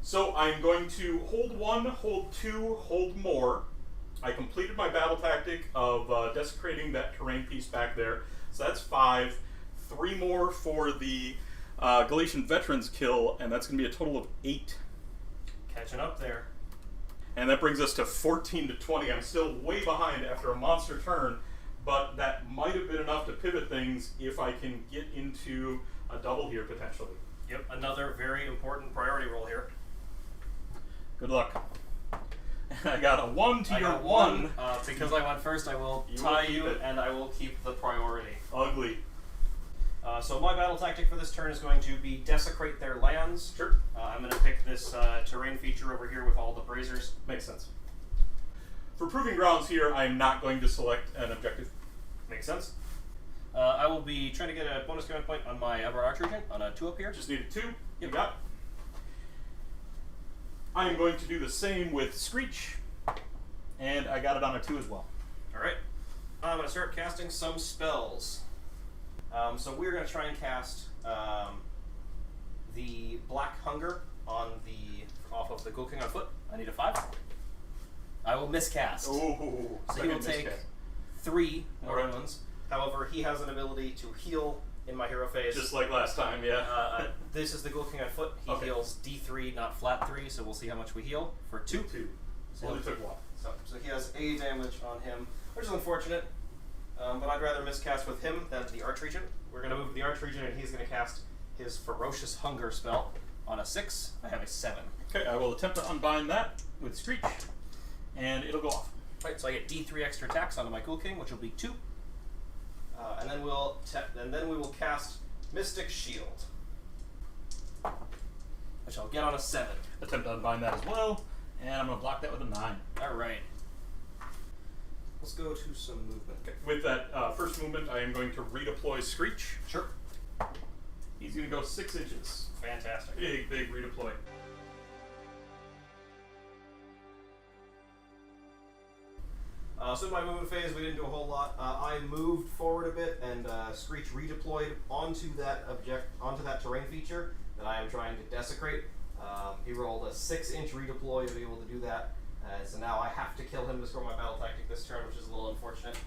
So I'm going to hold 1, hold 2, hold more. I completed my battle tactic of desecrating that terrain piece back there. So that's 5. 3 more for the Galatian veterans kill, and that's going to be a total of 8. Catching up there. And that brings us to 14 to 20. I'm still way behind after a monster turn, but that might have been enough to pivot things if I can get into a double here potentially. Yep, another very important priority roll here. Good luck. I got a 1 to I your got 1. Because I went first, I will tie you, and I will keep the priority. Ugly. So my battle tactic for this turn is going to be desecrate their lands. Sure. I'm going to pick this terrain feature over here with all the braziers. Makes sense. For Proving Grounds here, I'm not going to select an objective. Makes sense. I will be trying to get a bonus command point on my Ever Archer agent on a 2 up here. Just need a 2. Yep. You got. I am going to do the same with Screech, and I got it on a 2 as well. Alright. I'm going to start casting some spells. So we're going to try and cast the Black Hunger off of the Ghoul King on foot. I need a 5. I will miscast. Ooh, so he will take miscast. 3 more Alright. ones. However, he has an ability to heal in my hero phase. Just like last time, yeah. This is the Ghoul King on foot. He heals D3, not flat 3, so we'll see how much we heal for 2. 2. So Only took 1. So he has A damage on him, which is unfortunate. But I'd rather miscast with him than the Archregent. We're going to move the Archregent, and he's going to cast his Ferocious Hunger spell on a 6. I have a 7. Okay, I will attempt to unbind that with Screech, and it'll go off. Right, so I get D3 extra attacks onto my Ghoul King, which will be 2. And then we will cast Mystic Shield, which I'll get on a 7. Attempt to unbind that as well, and I'm going to block that with a 9. All right. Let's go to some movement. Okay. With that first movement, I am going to redeploy Screech. Sure. He's going to go 6 inches. Fantastic. Big redeploy. So in my movement phase, we didn't do a whole lot. I moved forward a bit, and Screech redeployed onto that terrain feature that I am trying to desecrate. He rolled a 6-inch redeploy to be able to do that. So now I have to kill him to score my battle tactic this turn, which is a little unfortunate.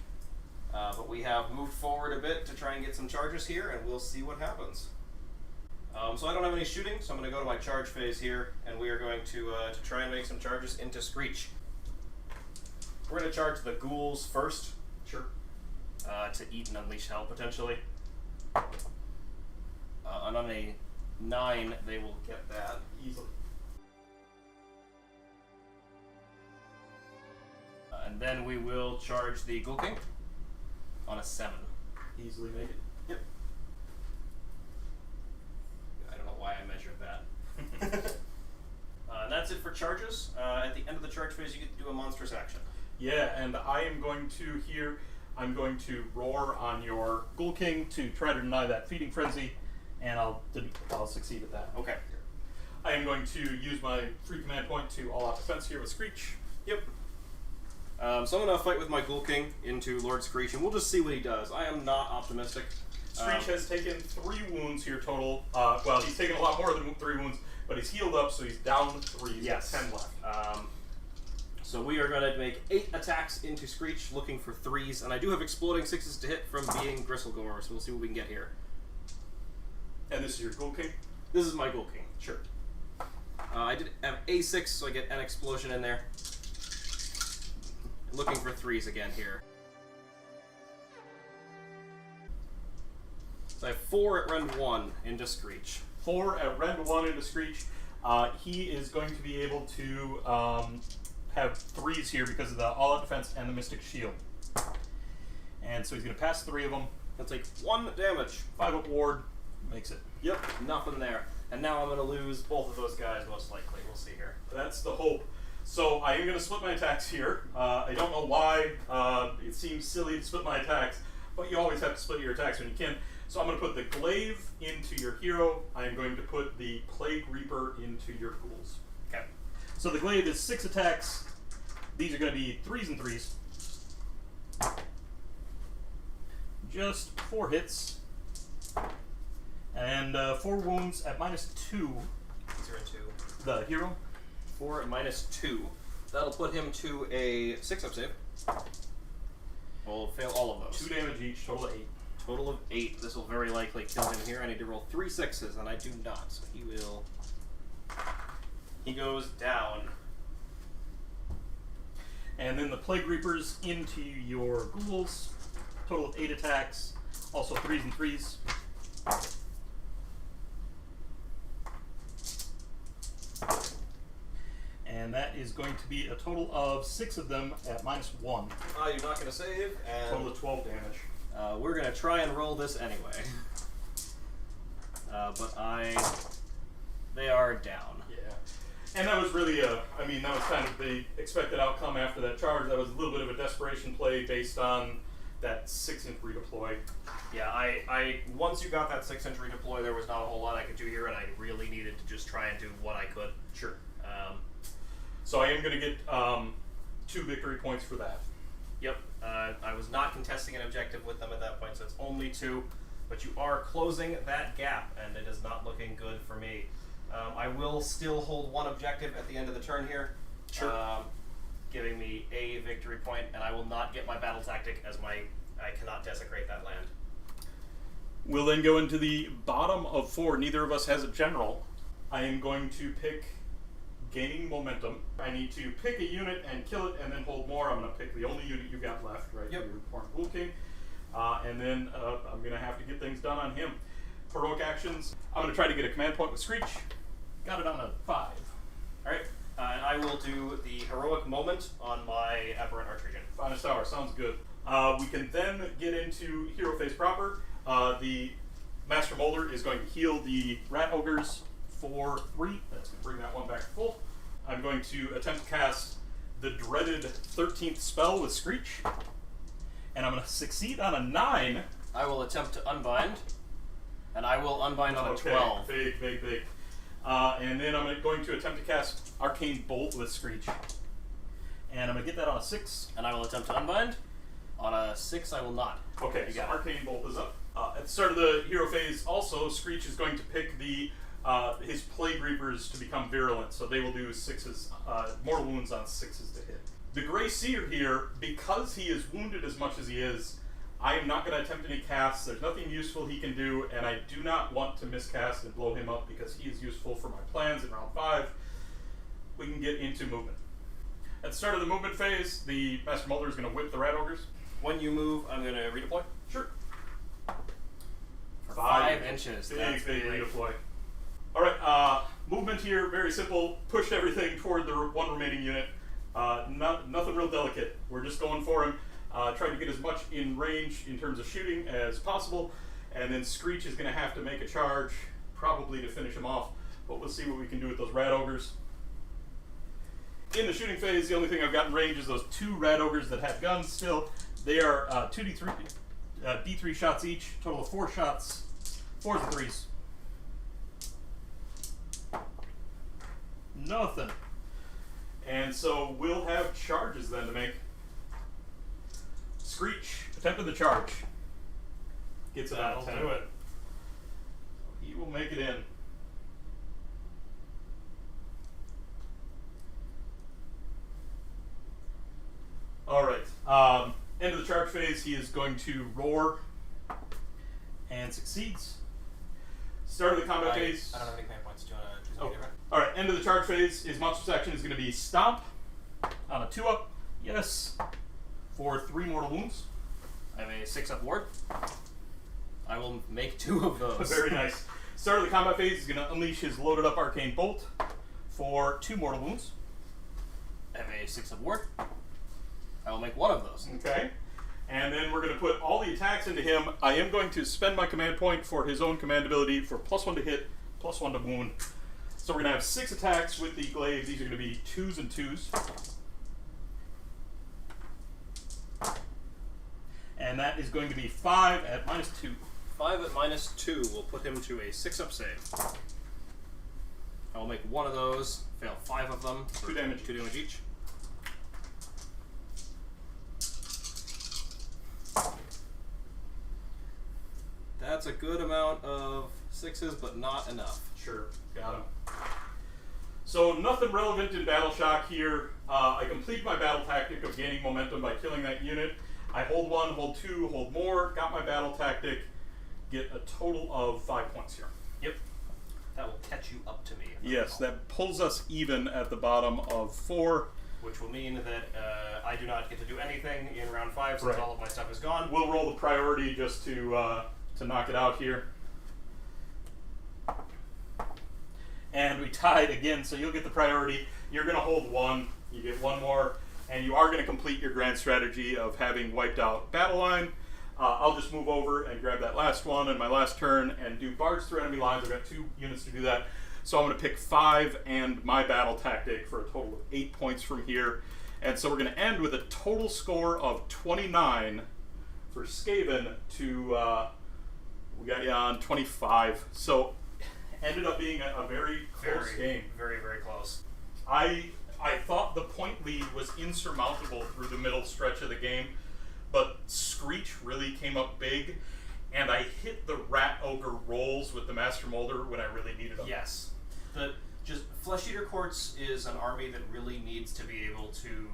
But we have moved forward a bit to try and get some charges here, and we'll see what happens. So I don't have any shooting, so I'm going to go to my charge phase here, and we are going to try and make some charges into Screech. We're going to charge the ghouls first. Sure. To eat and unleash hell, potentially. And on a 9, they will get that. Easily. And then we will charge the Ghoul King on a 7. Easily make it. Yep. I don't know why I measured that. And that's it for charges. At the end of the charge phase, you get to do a monstrous action. Yeah, and I am going to I'm going to roar on your Ghoul King to try to deny that feeding frenzy, and I'll succeed at that. Okay. I am going to use my free command point to all-out defense here with Screech. Yep. So I'm going to fight with my Ghoul King into Lord Screech, and we'll just see what he does. I am not optimistic. Screech has taken 3 wounds here total. Well, he's taken a lot more than 3 wounds, but he's healed up, so he's down 3. He's got 10 left. So we are going to make 8 attacks into Screech, looking for 3s, and I do have exploding 6s to hit from being Gristlegore, so we'll see what we can get here. And this is your Ghoul King? This is my Ghoul King. Sure. I did have A6, so I get an explosion in there. Looking for 3s again here. So I have 4 at Rend 1 into Screech. 4 at Rend 1 into Screech. He is going to be able to have 3s here because of the all-out defense and the Mystic Shield. And so he's going to pass 3 of them. He'll take 1 damage. 5 up ward. Makes it. Yep, nothing there. And now I'm going to lose both of those guys, most likely. We'll see here. That's the hope. So I am going to split my attacks here. I don't know why. It seems silly to split my attacks, but you always have to split your attacks when you can. So I'm going to put the Glaive into your hero. I am going to put the Plague Reaper into your ghouls. Okay. So the Glaive is 6 attacks. These are going to be 3s and 3s. Just 4 hits. And 4 wounds at -2. 0 and 2. The hero. 4 at -2. That'll put him to a 6-up save. We'll fail all of those. 2 damage each, total of 8. Total of 8. This will very likely kill him here. I need to roll 3 6s, and I do not. So he goes down. And then the Plague Reapers into your ghouls. Total of 8 attacks. Also 3s and 3s. And that is going to be a total of 6 of them at -1. You're not going to save. And Total of 12 damage. we're going to try and roll this anyway. They are down. Yeah. And that was really that was kind of the expected outcome after that charge. That was a little bit of a desperation play based on that 6-inch redeploy. Yeah, I once you got that 6-inch redeploy, there was not a whole lot I could do here, and I really needed to just try and do what I could. Sure. So I am going to get 2 victory points for that. Yep. I was not contesting an objective with them at that point, so it's only 2. But you are closing that gap, and it is not looking good for me. I will still hold 1 objective at the end of the turn here. Sure. Giving me a victory point, and I will not get my battle tactic as I cannot desecrate that land. We'll then go into the bottom of 4. Neither of us has a general. I am going to pick Gaining Momentum. I need to pick a unit and kill it and then hold more. I'm going to pick the only unit you've got left, right? Yep. Your Porn Ghoul King. And then I'm going to have to get things done on him. Heroic actions. I'm going to try to get a command point with Screech. Got it on a 5. Alright. And I will do the heroic moment on my aberrant archregent. Finest hour, sounds good. We can then get into hero phase proper. The Master Moulder is going to heal the Rat Ogres for 3. That's going to bring that one back to full. I'm going to attempt to cast the dreaded 13th spell with Screech. And I'm going to succeed on a 9. I will attempt to unbind, and I will unbind on a 12. Big. And then I'm going to attempt to cast Arcane Bolt with Screech. And I'm going to get that on a 6. And I will attempt to unbind. On a 6, I will not. Okay, so Arcane Bolt is up. At the start of the hero phase, also, Screech is going to pick his Plague Reapers to become virulent, so they will do 6s, mortal wounds on 6s to hit. The Grey Seer here, because he is wounded as much as he is, I am not going to attempt any casts. There's nothing useful he can do, and I do not want to miscast and blow him up because he is useful for my plans in round 5. We can get into movement. At the start of the movement phase, the Master Moulder is going to whip the Rat Ogres. When you move, I'm going to redeploy. Sure. For 5 inches. Big redeploy. Alright, movement here, very simple. Pushed everything toward the one remaining unit. Nothing real delicate. We're just going for him. Trying to get as much in range in terms of shooting as possible. And then Screech is going to have to make a charge, probably to finish him off. But we'll see what we can do with those Rat Ogres. In the shooting phase, the only thing I've got in range is those 2 Rat Ogres that have guns still. They are 2d3, d3 shots each, total of 4 shots, 4s and 3s. Nothing. And so we'll have charges then to make. Screech, attempted the charge. Gets it out of 10. Do it. He will make it in. Alright. End of the charge phase, he is going to roar and succeeds. Start of the combat phase. I don't have any command points. Do you want to choose something different? Alright, end of the charge phase, his monster's action is going to be Stomp on a 2-up. Yes. For 3 mortal wounds. I have a 6-up ward. I will make 2 of those. Very nice. Start of the combat phase, he's going to unleash his loaded up Arcane Bolt for 2 mortal wounds. I have a 6-up ward. I will make 1 of those. Okay. And then we're going to put all the attacks into him. I am going to spend my command point for his own command ability for +1 to hit, +1 to wound. So we're going to have 6 attacks with the glaives. These are going to be 2s and 2s. And that is going to be 5 at -2. 5 at -2 will put him to a 6-up save. I will make 1 of those, fail 5 of them. 2 damage. 2 damage each. That's a good amount of 6s, but not enough. Sure, got him. So nothing relevant in Battle Shock here. I complete my battle tactic of gaining momentum by killing that unit. I hold 1, hold 2, hold more, got my battle tactic, get a total of 5 points here. Yep. That will catch you up to me. Yes, that pulls us even at the bottom of 4. Which will mean that I do not get to do anything in round 5 since Right. all of my stuff is gone. We'll roll the priority just to knock it out here. And we tied again, so you'll get the priority. You're going to hold 1, you get 1 more, and you are going to complete your grand strategy of having wiped out Battle Line. I'll just move over and grab that last one in my last turn and do Bards through enemy lines. I've got 2 units to do that. So I'm going to pick 5 and my battle tactic for a total of 8 points from here. And so we're going to end with a total score of 29 for Skaven to, we got you on 25. So ended up being a very close game. Very, very close. I thought the point lead was insurmountable through the middle stretch of the game, but Screech really came up big, and I hit the Rat Ogre rolls with the Master Moulder when I really needed them. Yes. Flesh Eater Courts is an army that really needs to be able to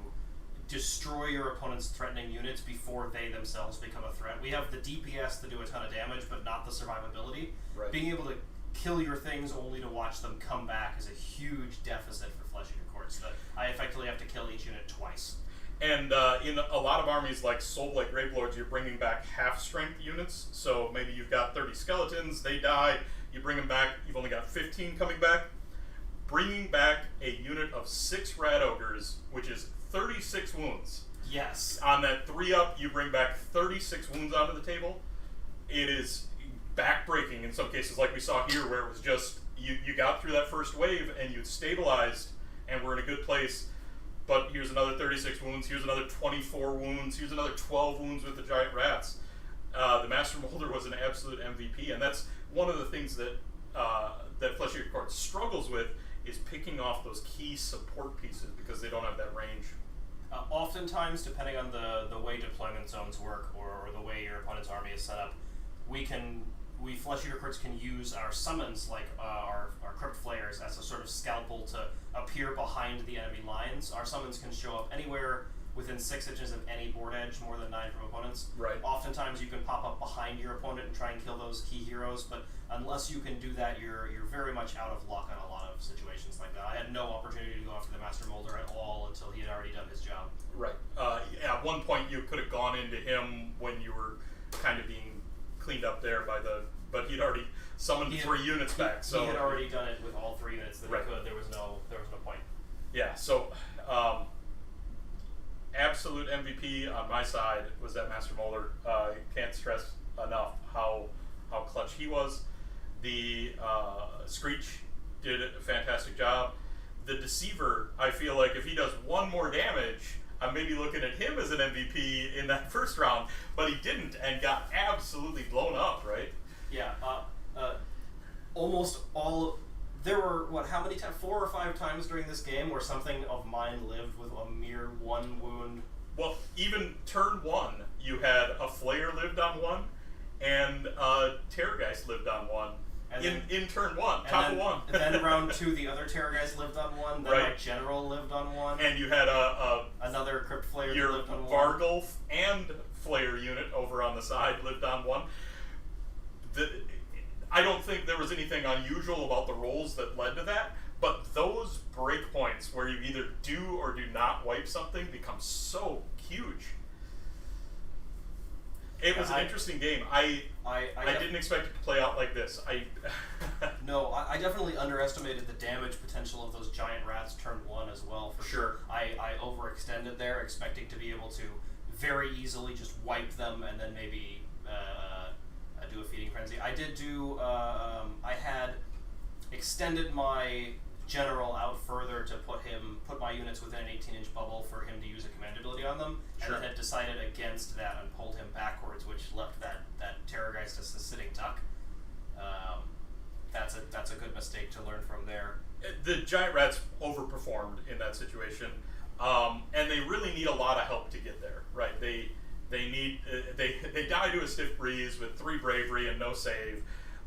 destroy your opponent's threatening units before they themselves become a threat. We have the DPS to do a ton of damage, but not the survivability. Right. Being able to kill your things only to watch them come back is a huge deficit for Flesh Eater Courts. That I effectively have to kill each unit twice. And in a lot of armies like Soul-Blight Gravelords, you're bringing back half-strength units. So maybe you've got 30 skeletons, they die, you bring them back, you've only got 15 coming back. Bringing back a unit of 6 Rat Ogres, which is 36 wounds. Yes. On that 3-up, you bring back 36 wounds onto the table. It is back-breaking in some cases, like we saw here, where it was just you got through that first wave and you'd stabilized and we're in a good place. But here's another 36 wounds. Here's another 24 wounds. Here's another 12 wounds with the giant rats. The Master Moulder was an absolute MVP, and that's one of the things that that Flesh-Eater Court struggles with, is picking off those key support pieces because they don't have that range. Oftentimes, depending on the way deployment zones work or the way your opponent's army is set up, we Flesh-Eater Courts can use our summons, like our Crypt Flayers, as a sort of scalpel to appear behind the enemy lines. Our summons can show up anywhere within 6 inches of any board edge, more than 9 from opponents. Right. Oftentimes you can pop up behind your opponent and try and kill those key heroes, but unless you can do that, you're very much out of luck on a lot of situations like that. I had no opportunity to go after the Master Moulder at all until he had already done his job. Right. At one point you could have gone into him when you were kind of being cleaned up there by but he'd already summoned 3 units back. So he had already done it with all 3 units that right. he could. There was no point. Yeah. So absolute MVP on my side was that Master Moulder. Can't stress enough how clutch he was. The Screech did a fantastic job. The Deceiver, I feel like if he does 1 more damage, I'm maybe looking at him as an MVP in that first round, but he didn't and got absolutely blown up, right? Yeah, almost all. There were how many times? 4 or 5 times during this game where something of mine lived with a mere 1 wound. Well, even turn 1, you had a Flayer lived on 1, and Terrorgeist lived on 1. In turn 1, top of 1. And then round 2, the other Terrorgeist lived on 1. Then right. my General lived on 1. And you had another Crypt Flayer your lived on 1. Vargulf and Flayer unit over on the side lived on 1. I don't think there was anything unusual about the rolls that led to that, but those breakpoints where you either do or do not wipe something become so huge. It was an interesting game. I didn't expect it to play out like this. No, I definitely underestimated the damage potential of those giant rats turn 1 as well, for sure. I overextended there, expecting to be able to very easily just wipe them and then maybe do a Feeding Frenzy. I did do, I had extended my General out further to put my units within an 18-inch bubble for him to use a command ability on them, sure. and then had decided against that and pulled him backwards, which left that Terrorgeist as the sitting duck. That's a good mistake to learn from there. The giant rats overperformed in that situation, and they really need a lot of help to get there. Right? They die to a stiff breeze with 3 bravery and no save,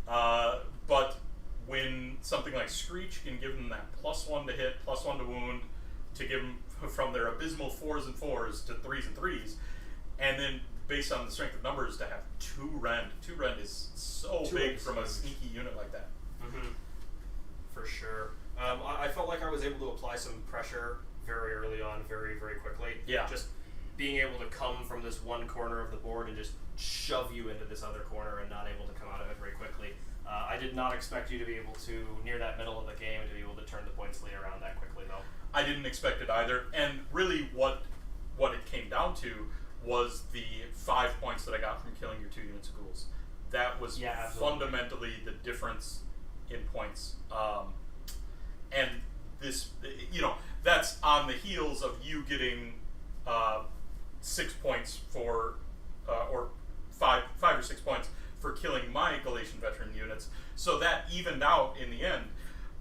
but when something like Screech can give them that +1 to hit, +1 to wound, to give them from their abysmal 4s and 4s to 3s and 3s, and then based on the strength of numbers to have 2 rend. 2 rend is so big from a sneaky unit like that. Mm-hmm. For sure. I felt like I was able to apply some pressure very early on, very, very quickly. Yeah. Just being able to come from this one corner of the board and just shove you into this other corner and not able to come out of it very quickly. I did not expect you to be able to, near that middle of the game, to be able to turn the points lead around that quickly, though. I didn't expect it either, and really what it came down to was the 5 points that I got from killing your 2 units of ghouls. That was fundamentally the difference in points. And this, that's on the heels of you getting 6 points for, or five or 6 points for killing my Galatian veteran units. So that evened out in the end.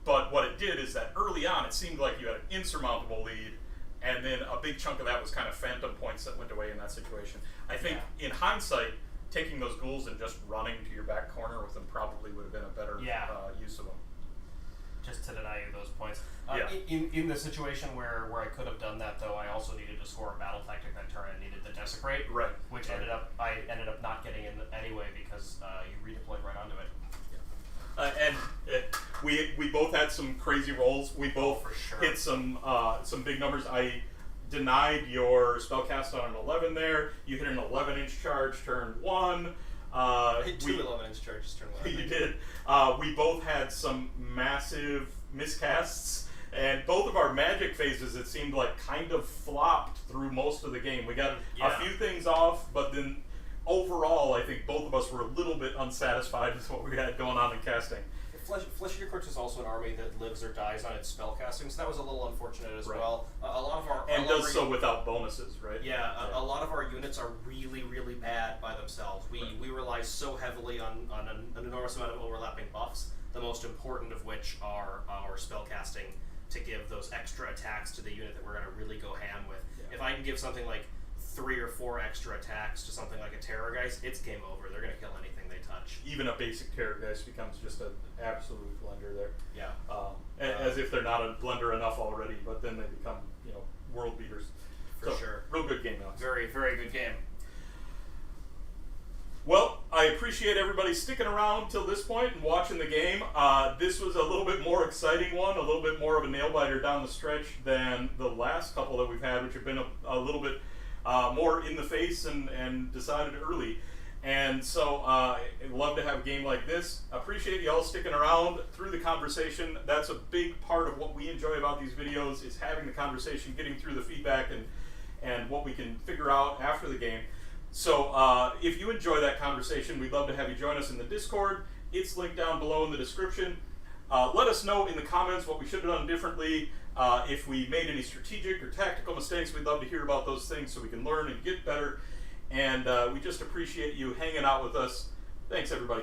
But what it did is that early on, it seemed like you had an insurmountable lead, and then a big chunk of that was kind of phantom points that went away in that situation. I think, in hindsight, taking those ghouls and just running to your back corner with them probably would have been a better use of them. Just to deny you those points. In the situation where I could have done that, though, I also needed to score a battle tactic that turn and needed the Desecrate, which I ended up not getting in anyway because you redeployed right onto it. And we both had some crazy rolls. We both hit some big numbers. I denied your spellcast on an 11 there. You hit an 11-inch charge turn 1. I hit 2 11-inch charges turn 1. You did. We both had some massive miscasts And both of our magic phases, it seemed like, kind of flopped through most of the game. We got a few things off, but then overall, I think both of us were a little bit unsatisfied with what we had going on in casting. Flesh Eater Courts is also an army that lives or dies on its spell casting, so that was a little unfortunate as well. A lot of our does so without bonuses, right? A lot of our units are really, really bad by themselves. We rely so heavily on an enormous amount of overlapping buffs, the most important of which are our spell casting to give those extra attacks to the unit that we're going to really go ham with. Yeah. If I can give something like 3 or 4 extra attacks to something like a Terrorgeist, it's game over. They're going to kill anything they touch. Even a basic Terrorgeist becomes just an absolute blender there. Yeah. As if they're not a blender enough already, but then they become, world beaters. For sure. Real good game, Alex. Very, very good game. Well, I appreciate everybody sticking around till this point and watching the game. This was a little bit more exciting one, a little bit more of a nail-biter down the stretch than the last couple that we've had, which have been a little bit more in the face and decided early. And so I'd love to have a game like this. Appreciate y'all sticking around through the conversation. That's a big part of what we enjoy about these videos, is having the conversation, getting through the feedback and what we can figure out after the game. So if you enjoy that conversation, we'd love to have you join us in the Discord. It's linked down below in the description. Let us know in the comments what we should have done differently. If we made any strategic or tactical mistakes, we'd love to hear about those things so we can learn and get better. And we just appreciate you hanging out with us. Thanks, everybody.